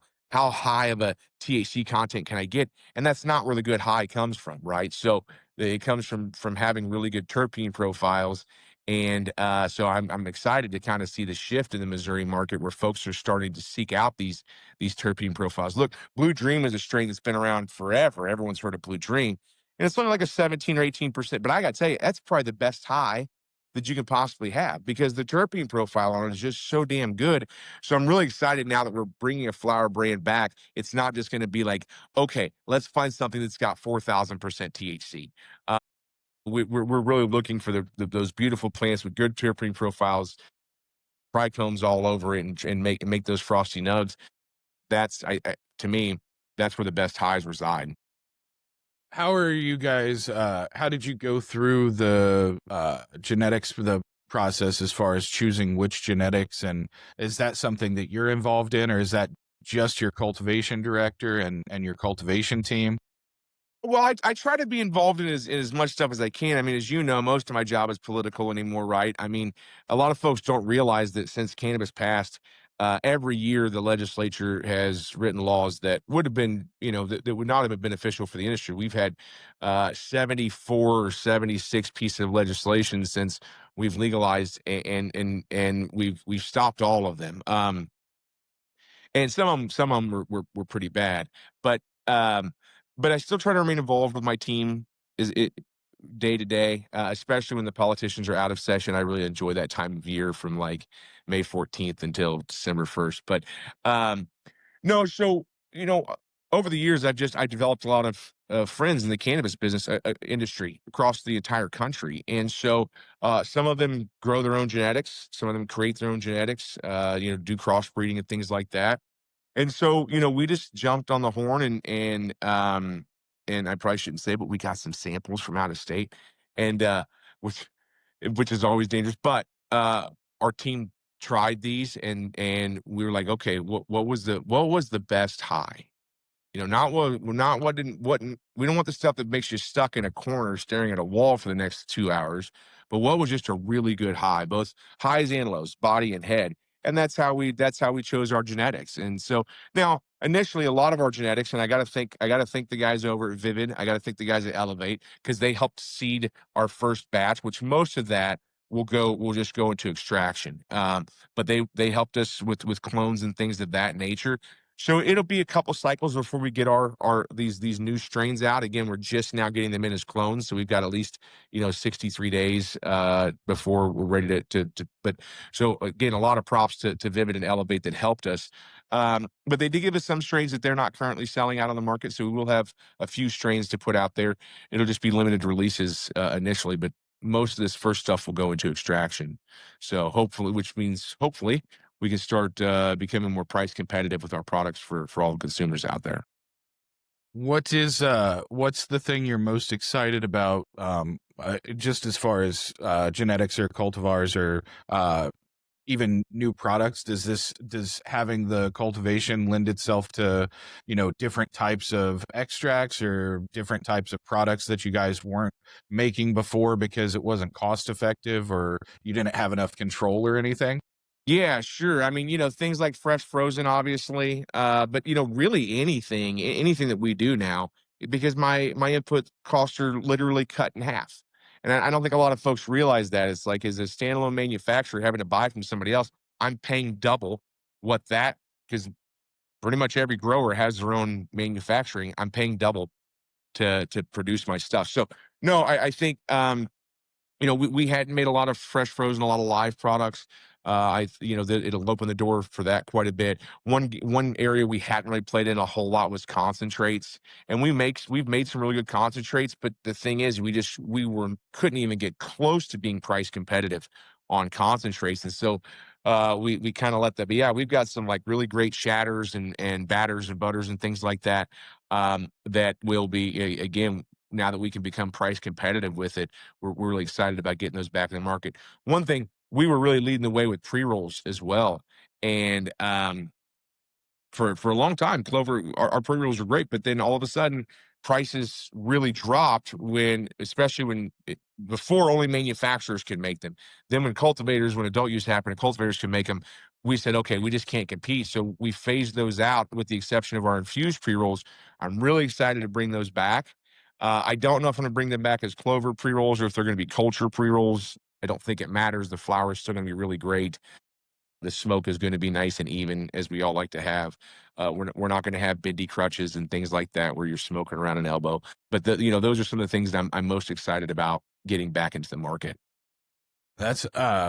high of a THC content can I get? And that's not where the good high comes from, right? So it comes from having really good terpene profiles. And so I'm excited to kind of see the shift in the Missouri market where folks are starting to seek out these terpene profiles. Look, Blue Dream is a strain that's been around forever. Everyone's heard of Blue Dream. And it's only like a 17 or 18%. But I got to tell you, that's probably the best high that you can possibly have because the terpene profile on it is just so damn good. So I'm really excited now that we're bringing a flower brand back. It's not just going to be like, okay, let's find something that's got 4,000% THC. We're really looking for those beautiful plants with good terpene profiles, trichomes all over it, and make those frosty nugs. That's to me, that's where the best highs reside.
How are you guys? How did you go through the genetics for the process as far as choosing which genetics? And is that something that you're involved in, or is that just your cultivation director and your cultivation team?
Well, I try to be involved in as much stuff as I can. I mean, as you know, most of my job is political anymore, right? I mean, a lot of folks don't realize that since cannabis passed, every year the legislature has written laws that would have been, that would not have been beneficial for the industry. We've had 74 or 76 pieces of legislation since we've legalized, and we've stopped all of them. and some of them were pretty bad. But um, but I still try to remain involved with my team. Is it day to day, especially when the politicians are out of session. I really enjoy that time of year from like May 14th until December 1st. But um, no, so over the years, I developed a lot of friends in the cannabis business industry across the entire country, and so some of them grow their own genetics, some of them create their own genetics, do crossbreeding and things like that. And so, we just jumped on the horn and I probably shouldn't say, but we got some samples from out of state and which which is always dangerous. But our team tried these and we were like, okay, what was the best high? Not what didn't what we don't want the stuff that makes you stuck in a corner staring at a wall for the next 2 hours, but what was just a really good high, both highs and lows, body and head. And that's how we chose our genetics. And so now initially a lot of our genetics, and I gotta thank the guys over at Vivid, I gotta thank the guys at Elevate, because they helped seed our first batch, which most of that will just go into extraction. But they helped us with clones and things of that nature, so it'll be a couple cycles before we get our these new strains out. Again, we're just now getting them in as clones, so we've got at least 63 days before we're ready to. But so again, a lot of props to Vivid and Elevate that helped us. But they did give us some strains that they're not currently selling out on the market, so we will have a few strains to put out there. It'll just be limited releases initially, but most of this first stuff will go into extraction. So hopefully, which means hopefully we can start becoming more price competitive with our products for all the consumers out there.
What's the thing you're most excited about, just as far as genetics or cultivars or even new products? Does having the cultivation lend itself to, different types of extracts or different types of products that you guys weren't making before because it wasn't cost effective or you didn't have enough control or anything?
Yeah, sure. I mean, things like fresh frozen, obviously, but really anything that we do now, because my input costs are literally cut in half, and I don't think a lot of folks realize that. It's like, as a standalone manufacturer having to buy from somebody else, I'm paying double what that, because pretty much every grower has their own manufacturing. I'm paying double to produce my stuff. So no, I think we hadn't made a lot of fresh frozen, a lot of live products. It'll open the door for that quite a bit. One area we hadn't really played in a whole lot was concentrates, and we've made some really good concentrates. But the thing is, we couldn't even get close to being price competitive on concentrates, and so we kind of let that be. Yeah, we've got some like really great shatters and batters and butters and things like that, that will be again, now that we can become price competitive with it, we're really excited about getting those back in the market. One thing, we were really leading the way with pre-rolls as well. And for a long time, Clover, our pre-rolls were great, but then all of a sudden prices really dropped especially before only manufacturers could make them. Then when adult use happened and cultivators could make them, we said, okay, we just can't compete. So we phased those out with the exception of our infused pre-rolls. I'm really excited to bring those back. I don't know if I'm going to bring them back as Clover pre-rolls or if they're going to be culture pre-rolls. I don't think it matters. The flower is still going to be really great. The smoke is going to be nice and even, as we all like to have. We're not going to have bindi crutches and things like that where you're smoking around an elbow. But those are some of the things that I'm most excited about getting back into the market.
That's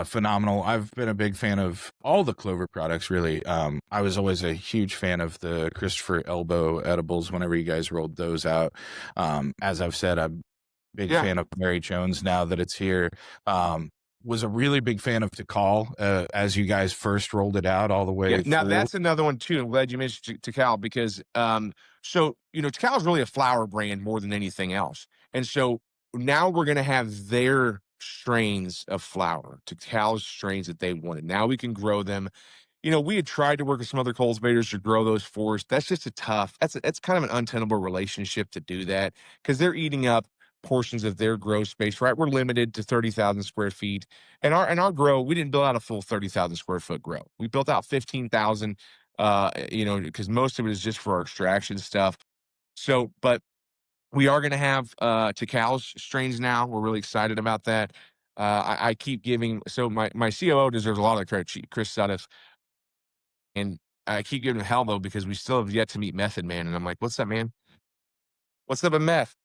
phenomenal. I've been a big fan of all the Clover products, really. I was always a huge fan of the Christopher Elbow edibles whenever you guys rolled those out. As I've said, I'm a big
Yeah.
fan of Mary Jones now that it's here. Was a really big fan of Takao as you guys first rolled it out all the
Yeah,
way
now
through.
that's another one too. I'm glad you mentioned Takao, because Takao is really a flower brand more than anything else. And so now we're gonna have their strains of flower, Takao's strains that they wanted. Now we can grow them. We had tried to work with some other cultivators to grow those for us. That's just that's kind of an untenable relationship to do that, because they're eating up portions of their grow space, right? We're limited to 30,000 square feet. And our grow, we didn't build out a full 30,000 square foot grow. We built out 15,000, because most of it is just for our extraction stuff. So, but we are going to have Takao's strains now. We're really excited about that. I keep giving, so my COO deserves a lot of credit, Chris Suddeth, and I keep giving him hell though, because we still have yet to meet Method Man. And I'm like, what's up, man? What's up with meth?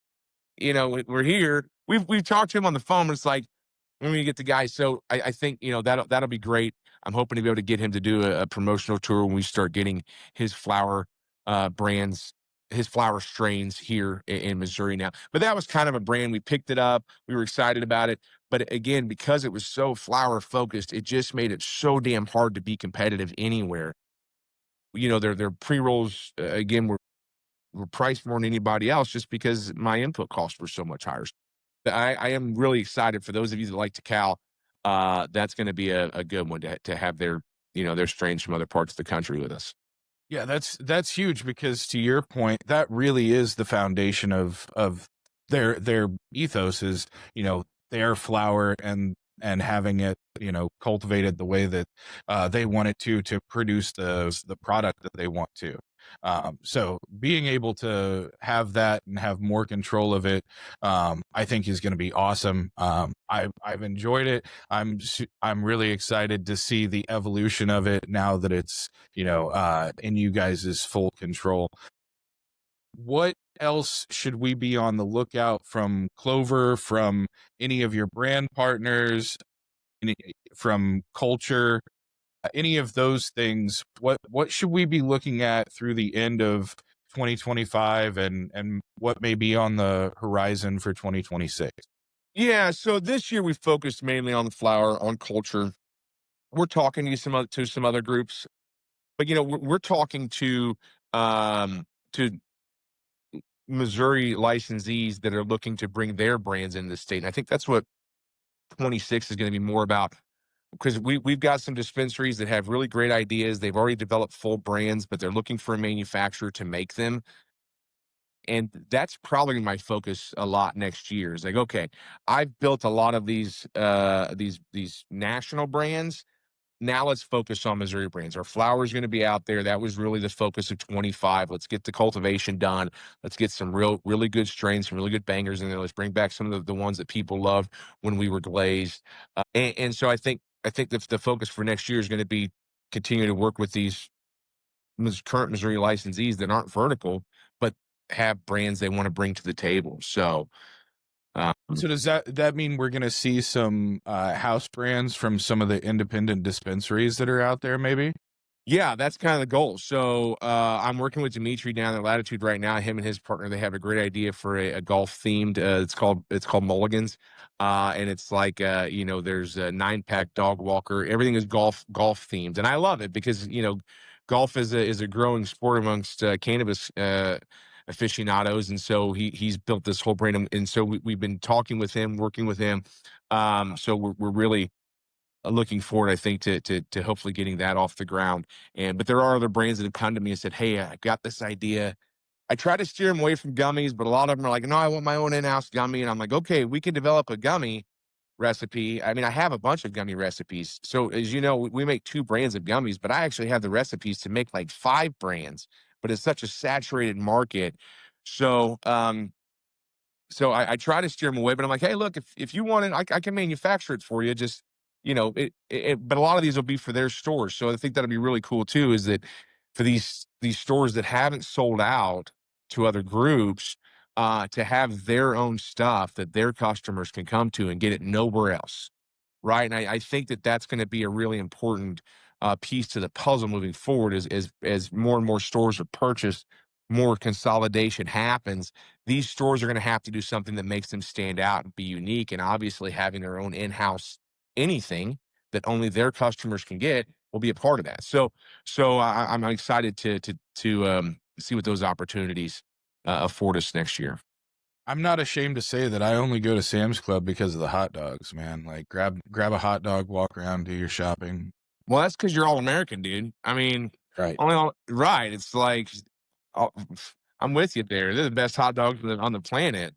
We're here. We've talked to him on the phone, but it's like, when we get the guy. So I think, that'll be great. I'm hoping to be able to get him to do a promotional tour when we start getting his flower brands, his flower strains here in Missouri now. But that was kind of a brand. We picked it up. We were excited about it. But again, because it was so flower focused, it just made it so damn hard to be competitive anywhere. Their pre-rolls, again, were priced more than anybody else just because my input costs were so much higher. I am really excited for those of you that like Takao. That's going to be a good one to have their strains from other parts of the country with us.
Yeah, that's huge because to your point, that really is the foundation of their ethos is, their flower and having it, cultivated the way that they want it to produce the product that they want to. So being able to have that and have more control of it, I think is going to be awesome. I've enjoyed it. I'm really excited to see the evolution of it now that it's, in you guys' full control. What else should we be on the lookout from Clover, from any of your brand partners, from culture, any of those things? What should we be looking at through the end of 2025 and what may be on the horizon for 2026?
Yeah. So this year we focused mainly on the flower, on culture. We're talking to some other groups, but we're talking to Missouri licensees that are looking to bring their brands into the state. And I think that's what 26 is going to be more about, because we've got some dispensaries that have really great ideas. They've already developed full brands, but they're looking for a manufacturer to make them. And that's probably my focus a lot next year. Is like, okay, I've built a lot of these national brands. Now let's focus on Missouri brands. Our flower is going to be out there. That was really the focus of 25. Let's get the cultivation done. Let's get some really good strains, some really good bangers in there. Let's bring back some of the ones that people loved when we were glazed. And so I think the focus for next year is going to be continue to work with these current Missouri licensees that aren't vertical, but have brands they want to bring to the table. So, um,
So does that mean we're going to see some house brands from some of the independent dispensaries that are out there, maybe?
yeah, that's kind of the goal. So I'm working with Dimitri down at Latitude right now. Him and his partner, they have a great idea for a golf themed. It's called Mulligan's, and it's like there's a 9-pack dog walker. Everything is golf themed, and I love it because golf is a growing sport amongst cannabis aficionados, and so he's built this whole brand, and so we've been talking with him, working with him. So we're really looking forward, I think, to hopefully getting that off the ground. But there are other brands that have come to me and said, "Hey, I got this idea." I try to steer them away from gummies, but a lot of them are like, "No, I want my own in-house gummy." And I'm like, "Okay, we can develop a gummy recipe." I mean, I have a bunch of gummy recipes. So as you know, we make 2 brands of gummies, but I actually have the recipes to make like 5 brands. But it's such a saturated market. So I try to steer them away, but I'm like, hey, look, if you want it, I can manufacture it for you. Just but a lot of these will be for their stores. So I think that'll be really cool too. Is that for these stores that haven't sold out to other groups, to have their own stuff that their customers can come to and get it nowhere else, right? And I think that that's going to be a really important piece to the puzzle moving forward. As more and more stores are purchased, more consolidation happens. These stores are going to have to do something that makes them stand out and be unique. And obviously, having their own in-house anything that only their customers can get will be a part of that. I'm excited to see what those opportunities afford us next year.
I'm not ashamed to say that I only go to Sam's Club because of the hot dogs, man. Like grab a hot dog, walk around, do your shopping.
Well, that's because you're all American, dude. I mean,
Right.
right. It's like, oh, I'm with you there. They're the best hot dogs on the planet.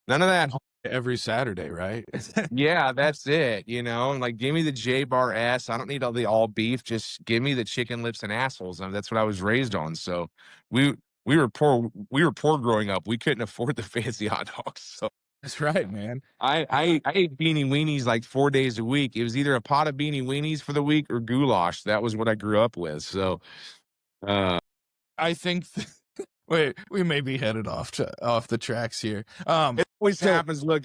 None of that.
Every Saturday, right?
Yeah, that's it. Like, give me the J Bar S. I don't need all the all beef. Just give me the chicken lips and assholes. I mean, that's what I was raised on. So we we were poor. We were poor growing up. We couldn't afford the fancy hot dogs. So
That's right, man.
I ate beanie weenies like 4 days a week. It was either a pot of beanie weenies for the week or goulash. That was what I grew up with. So Uh,
I think wait, we may be headed off the tracks here.
it always
So
happens. Look,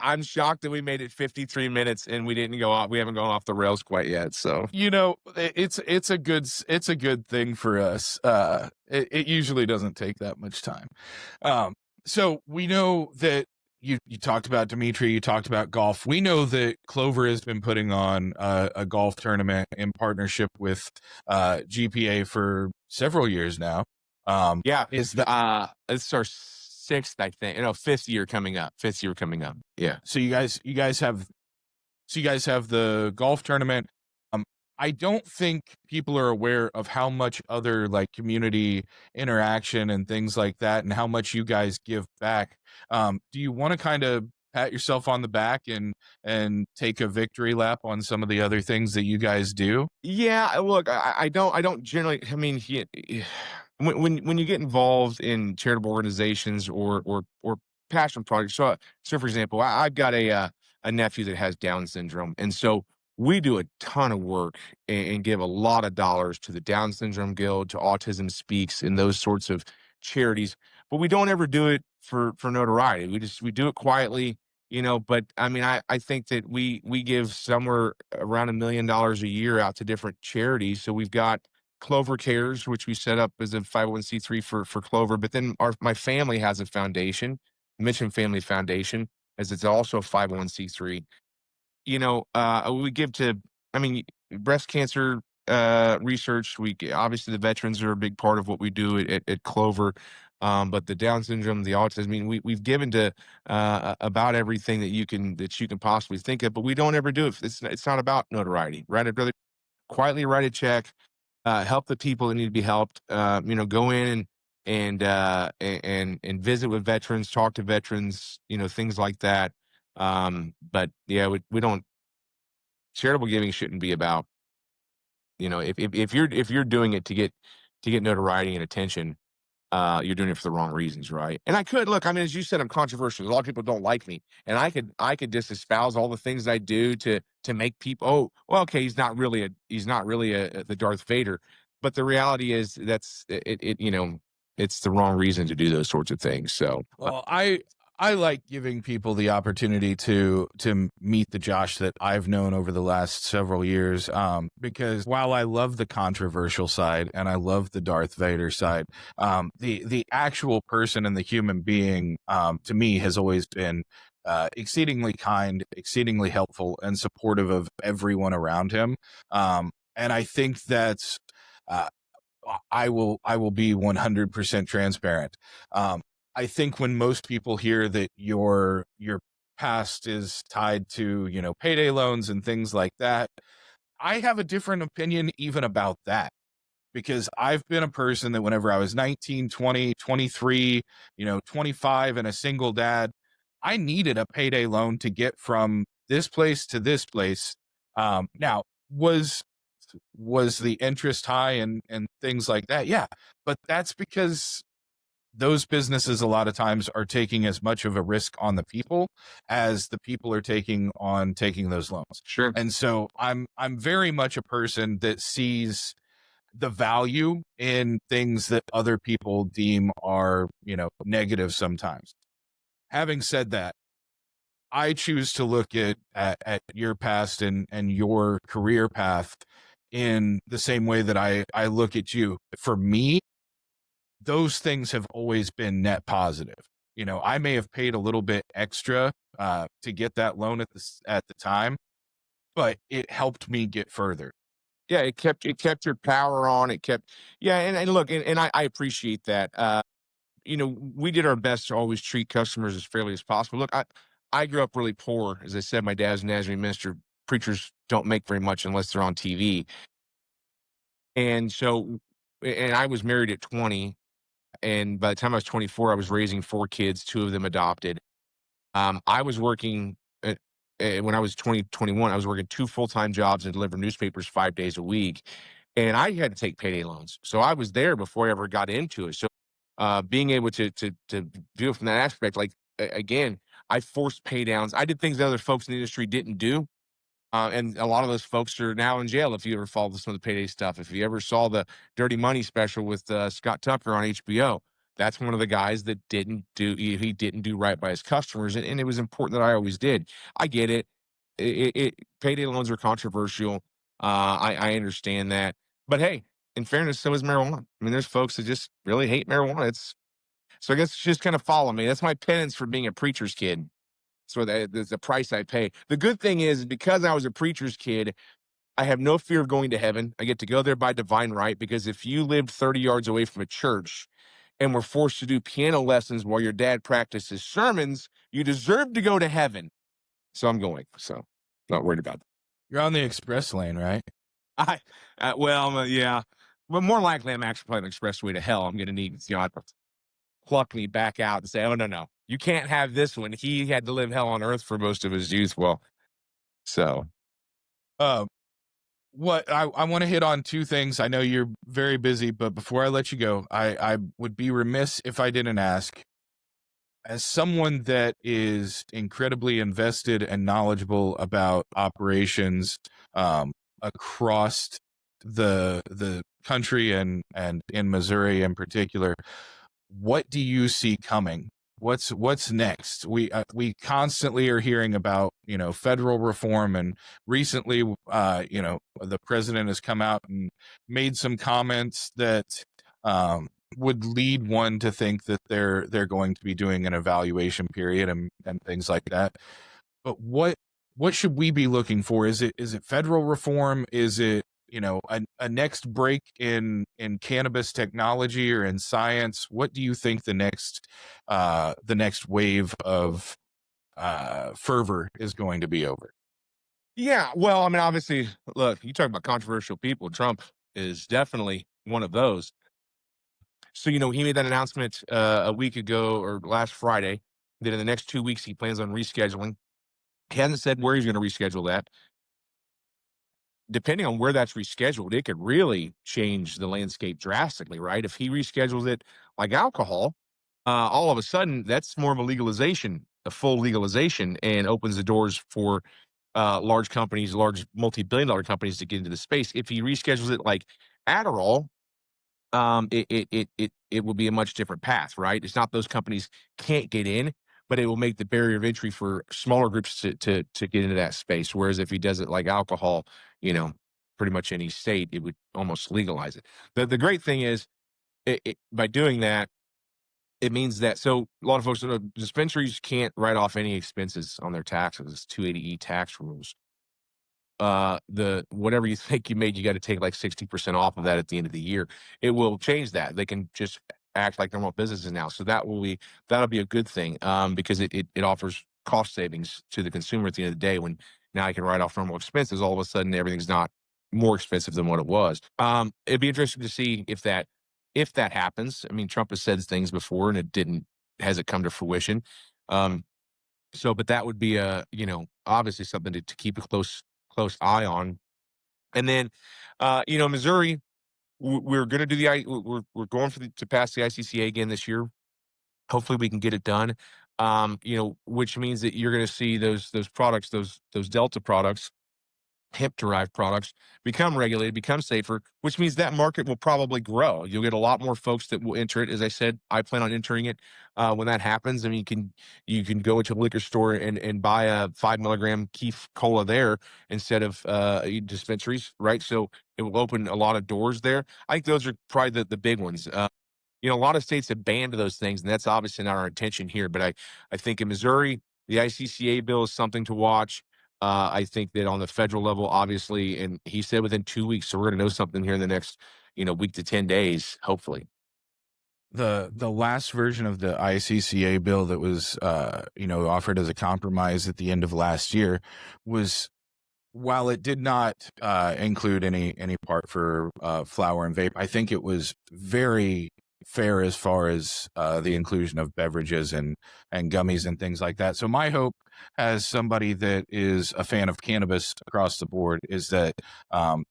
I'm shocked that we made it 53 minutes and we didn't go off. We haven't gone off the rails quite yet. So
it's a good thing for us. It usually doesn't take that much time. Um, so we know that you talked about Dimitri, you talked about golf. We know that Clover has been putting on a golf tournament in partnership with GPA for several years now.
yeah,
Is that
it's our sixth, I think. No, fifth year coming up. Fifth year coming up. Yeah.
so you guys have the golf tournament. Um, I don't think people are aware of how much other like community interaction and things like that, and how much you guys give back. Do you want to kind of pat yourself on the back and take a victory lap on some of the other things that you guys do?
Yeah, look, I don't generally. I mean, when you get involved in charitable organizations or passion projects. So for example, I've got a nephew that has Down syndrome, and so we do a ton of work and give a lot of dollars to the Down Syndrome Guild, to Autism Speaks, and those sorts of charities. But we don't ever do it for notoriety. We do it quietly, but I mean, I think that we give somewhere around $1 million a year out to different charities. So we've got Clover Cares, which we set up as a 501c3 for Clover, but then my family has a foundation, Mitchem Family Foundation, as it's also a 501c3. We give to, I mean, breast cancer research. Obviously the veterans are a big part of what we do at Clover. But the Down syndrome, the autism, I mean, we've given to about everything that you can possibly think of, but we don't ever do it. It's not about notoriety, right? I'd rather quietly write a check, help the people that need to be helped. Go in and visit with veterans, talk to veterans, things like that. But yeah, we don't. Charitable giving shouldn't be about, if you're doing it to get notoriety and attention, you're doing it for the wrong reasons, right? And I could look, I mean, as you said, I'm controversial. A lot of people don't like me, and I could just espouse all the things I do to make people. Oh, well, okay, he's not really the Darth Vader, but the reality is that's it's the wrong reason to do those sorts of things. So
Well, I like giving people the opportunity to meet the Josh that I've known over the last several years. Because while I love the controversial side and I love the Darth Vader side, the actual person and the human being, to me, has always been exceedingly kind, exceedingly helpful, and supportive of everyone around him. And I think that's. Uh, I will be 100% transparent. I think when most people hear that your past is tied to, payday loans and things like that, I have a different opinion even about that, because I've been a person that whenever I was 19, 20, 23, 25 and a single dad, I needed a payday loan to get from this place to this place. Now, was the interest high and things like that? Yeah. But that's because those businesses a lot of times are taking as much of a risk on the people as the people are taking on taking those loans.
sure.
And so I'm very much a person that sees the value in things that other people deem are, negative sometimes. Having said that, I choose to look at your past and your career path in the same way that I look at you. For me, those things have always been net positive. I may have paid a little bit extra to get that loan at the time, but it helped me get further.
Yeah, it kept your power on. It kept, yeah, and look, and I appreciate that. We did our best to always treat customers as fairly as possible. Look, I grew up really poor. As I said, my dad's a Nazarene minister. Preachers don't make very much unless they're on TV. And so, and I was married at 20. And by the time I was 24, I was raising four kids, two of them adopted. I was working when I was 21, I was working two full-time jobs and delivering newspapers 5 days a week. And I had to take payday loans. So I was there before I ever got into it. So being able to view it from that aspect, like again, I forced pay downs. I did things that other folks in the industry didn't do. And a lot of those folks are now in jail. If you ever followed some of the Payday stuff, if you ever saw the Dirty Money special with Scott Tucker on HBO, that's one of the guys that he didn't do right by his customers, and it was important that I always did. I get it. Payday loans are controversial. I understand that, but hey, in fairness, so is marijuana. I mean, there's folks that just really hate marijuana. So I guess it's just kind of follow me. That's my penance for being a preacher's kid. So that's the price I pay. The good thing is because I was a preacher's kid, I have no fear of going to heaven. I get to go there by divine right, because if you lived 30 yards away from a church and were forced to do piano lessons while your dad practices sermons, you deserve to go to heaven. So I'm going. So not worried about that.
You're on the express lane, right?
Yeah. But more likely, I'm actually playing the expressway to hell. I'm going to need, pluck me back out and say, oh, no, you can't have this one. He had to live hell on earth for most of his youth. Well, so.
What I want to hit on two things. I know you're very busy, but before I let you go, I would be remiss if I didn't ask, as someone that is incredibly invested and knowledgeable about operations across the country and in Missouri in particular, what do you see coming? What's next? We constantly are hearing about, federal reform, and recently, the president has come out and made some comments that would lead one to think that they're going to be doing an evaluation period and things like that. But what should we be looking for? Is it federal reform? Is it a next break in cannabis technology or in science? What do you think the next wave of fervor is going to be over?
Yeah, well, I mean, obviously, look, you talk about controversial people. Trump is definitely one of those. So, he made that announcement a week ago or last Friday that in the next 2 weeks he plans on rescheduling. He hasn't said where he's going to reschedule that. Depending on where that's rescheduled, it could really change the landscape drastically, right? If he reschedules it like alcohol, all of a sudden that's more of a legalization, a full legalization, and opens the doors for large companies, large multi-billion-dollar companies to get into the space. If he reschedules it like Adderall, it will be a much different path, right? It's not those companies can't get in, but it will make the barrier of entry for smaller groups to get into that space. Whereas if he does it like alcohol, pretty much any state, it would almost legalize it. The great thing is, by doing that, it means that, so a lot of folks don't know, dispensaries can't write off any expenses on their taxes. It's 280E tax rules. The whatever you think you made, you got to take like 60% off of that at the end of the year. It will change that. They can just act like normal businesses now. So that'll be a good thing, because it offers cost savings to the consumer at the end of the day. When now I can write off normal expenses, all of a sudden everything's not more expensive than what it was. It'd be interesting to see if that happens. I mean, Trump has said things before and hasn't come to fruition. But that would be obviously something to keep a close eye on. And then, Missouri, we're going to do we're going to pass the ICCA again this year. Hopefully we can get it done. Which means that you're going to see those products, those Delta products, hemp-derived products, become regulated, become safer, which means that market will probably grow. You'll get a lot more folks that will enter it. As I said, I plan on entering it when that happens. I mean, you can go into a liquor store and buy a 5 milligram Keef Cola there instead of dispensaries, right? So it will open a lot of doors there. I think those are probably the big ones. A lot of states have banned those things, and that's obviously not our intention here. But I think in Missouri, the ICCA bill is something to watch. I think that on the federal level, obviously, and he said within 2 weeks, so we're going to know something here in the next, week to 10 days, hopefully.
The last version of the ICCA bill that was, offered as a compromise at the end of last year was, while it did not include any part for flower and vape, I think it was very fair as far as the inclusion of beverages and gummies and things like that. So my hope, as somebody that is a fan of cannabis across the board, is that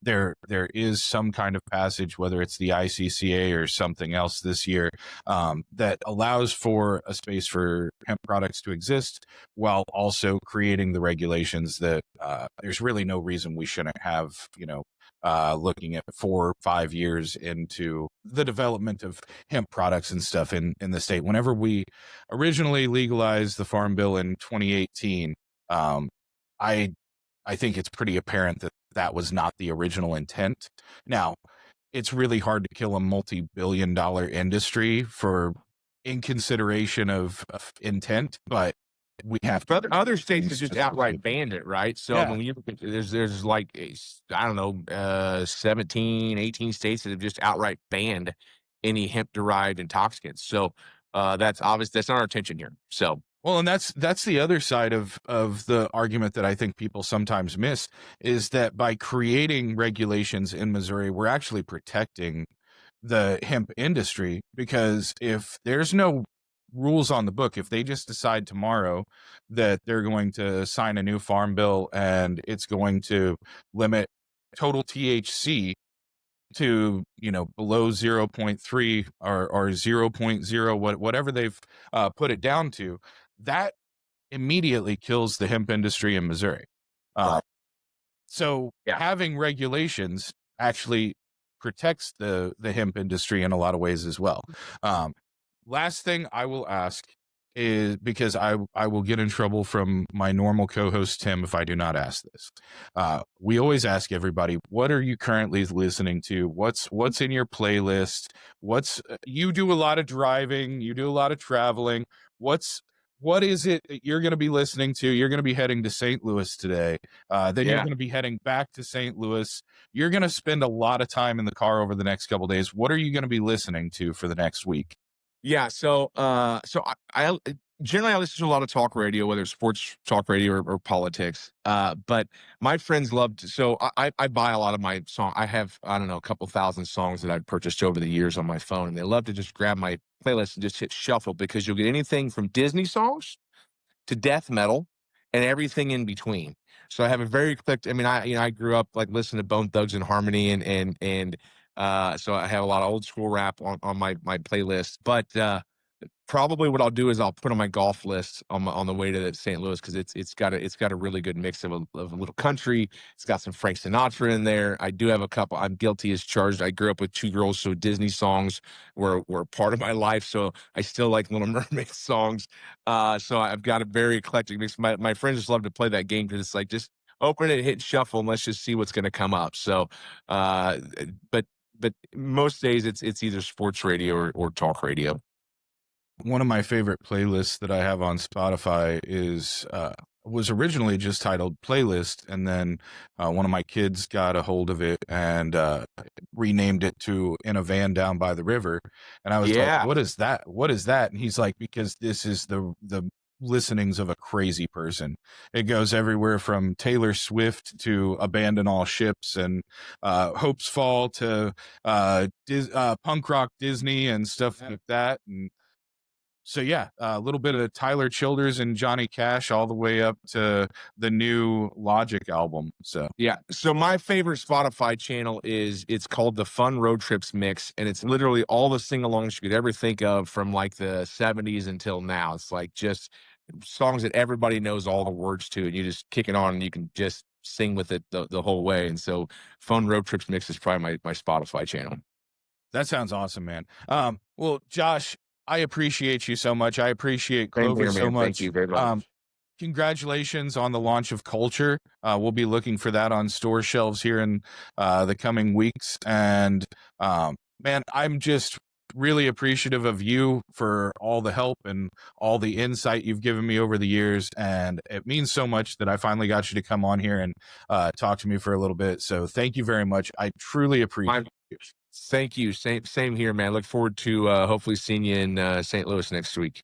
there is some kind of passage, whether it's the ICCA or something else this year, that allows for a space for hemp products to exist while also creating the regulations that there's really no reason we shouldn't have, looking at 4 or 5 years into the development of hemp products and stuff in the state. Whenever we originally legalized the Farm Bill in 2018, I think it's pretty apparent that that was not the original intent. Now, it's really hard to kill a multi-billion-dollar industry in consideration of intent, but we have to.
But other states have just outright banned it, right? So
Yeah.
when you look at, there's like, I don't know, 17, 18 states that have just outright banned any hemp derived intoxicants. So that's obvious. That's not our intention here. So
Well, and that's the other side of the argument that I think people sometimes miss, is that by creating regulations in Missouri, we're actually protecting the hemp industry, because if there's no rules on the book, if they just decide tomorrow that they're going to sign a new farm bill and it's going to limit total THC to below 0.3 or 0.0, whatever they've put it down to, that immediately kills the hemp industry in Missouri. So having regulations actually protects the hemp industry in a lot of ways as well. Last thing I will ask is, because I will get in trouble from my normal co-host Tim if I do not ask this. We always ask everybody, what are you currently listening to? What's in your playlist? You do a lot of driving, you do a lot of traveling. What is it that you're going to be listening to? You're going to be heading to St. Louis today. Then you're going to be heading back to St. Louis. You're going to spend a lot of time in the car over the next couple of days. What are you going to be listening to for the next week?
yeah, so I generally I listen to a lot of talk radio, whether it's sports talk radio or politics. But my friends love to, so I buy a lot of my song. I have, I don't know, a couple thousand songs that I've purchased over the years on my phone, and they love to just grab my playlist and just hit shuffle, because you'll get anything from Disney songs to death metal and everything in between. So I have a very eclectic. I mean, I grew up like listening to Bone Thugs and Harmony, and so I have a lot of old school rap on my playlist. But probably what I'll do is I'll put on my golf list on the way to St. Louis, because it's got a really good mix of a little country. It's got some Frank Sinatra in there. I do have a couple. I'm guilty as charged. I grew up with two girls, so Disney songs were part of my life. So I still like Little Mermaid songs. So I've got a very eclectic mix. My friends just love to play that game, because it's like, just open it, hit shuffle, and let's just see what's going to come up. So, but most days it's either sports radio or talk radio.
One of my favorite playlists that I have on Spotify was originally just titled Playlist, and then one of my kids got a hold of it and renamed it to In a Van Down by the River. And I was like, what is that? What is that? And he's like, because this is the listenings of a crazy person. It goes everywhere from Taylor Swift to Abandon All Ships and Hopes Fall to punk rock Disney and stuff like that. And so yeah, a little bit of Tyler Childers and Johnny Cash, all the way up to the new Logic album. So
yeah, so my favorite Spotify channel it's called the Fun Road Trips Mix, and it's literally all the sing-alongs you could ever think of from like the 70s until now. It's like just songs that everybody knows all the words to, and you just kick it on and you can just sing with it the whole way. And so Fun Road Trips Mix is probably my Spotify channel.
That sounds awesome, man. Well, Josh, I appreciate you so much. I appreciate Clover so much.
Thank you very much.
Congratulations on the launch of Culture. We'll be looking for that on store shelves here in the coming weeks. And man, I'm just really appreciative of you for all the help and all the insight you've given me over the years. And it means so much that I finally got you to come on here and talk to me for a little bit. So thank you very much. I truly appreciate it.
Thank you. Same here, man. Look forward to hopefully seeing you in St. Louis next week.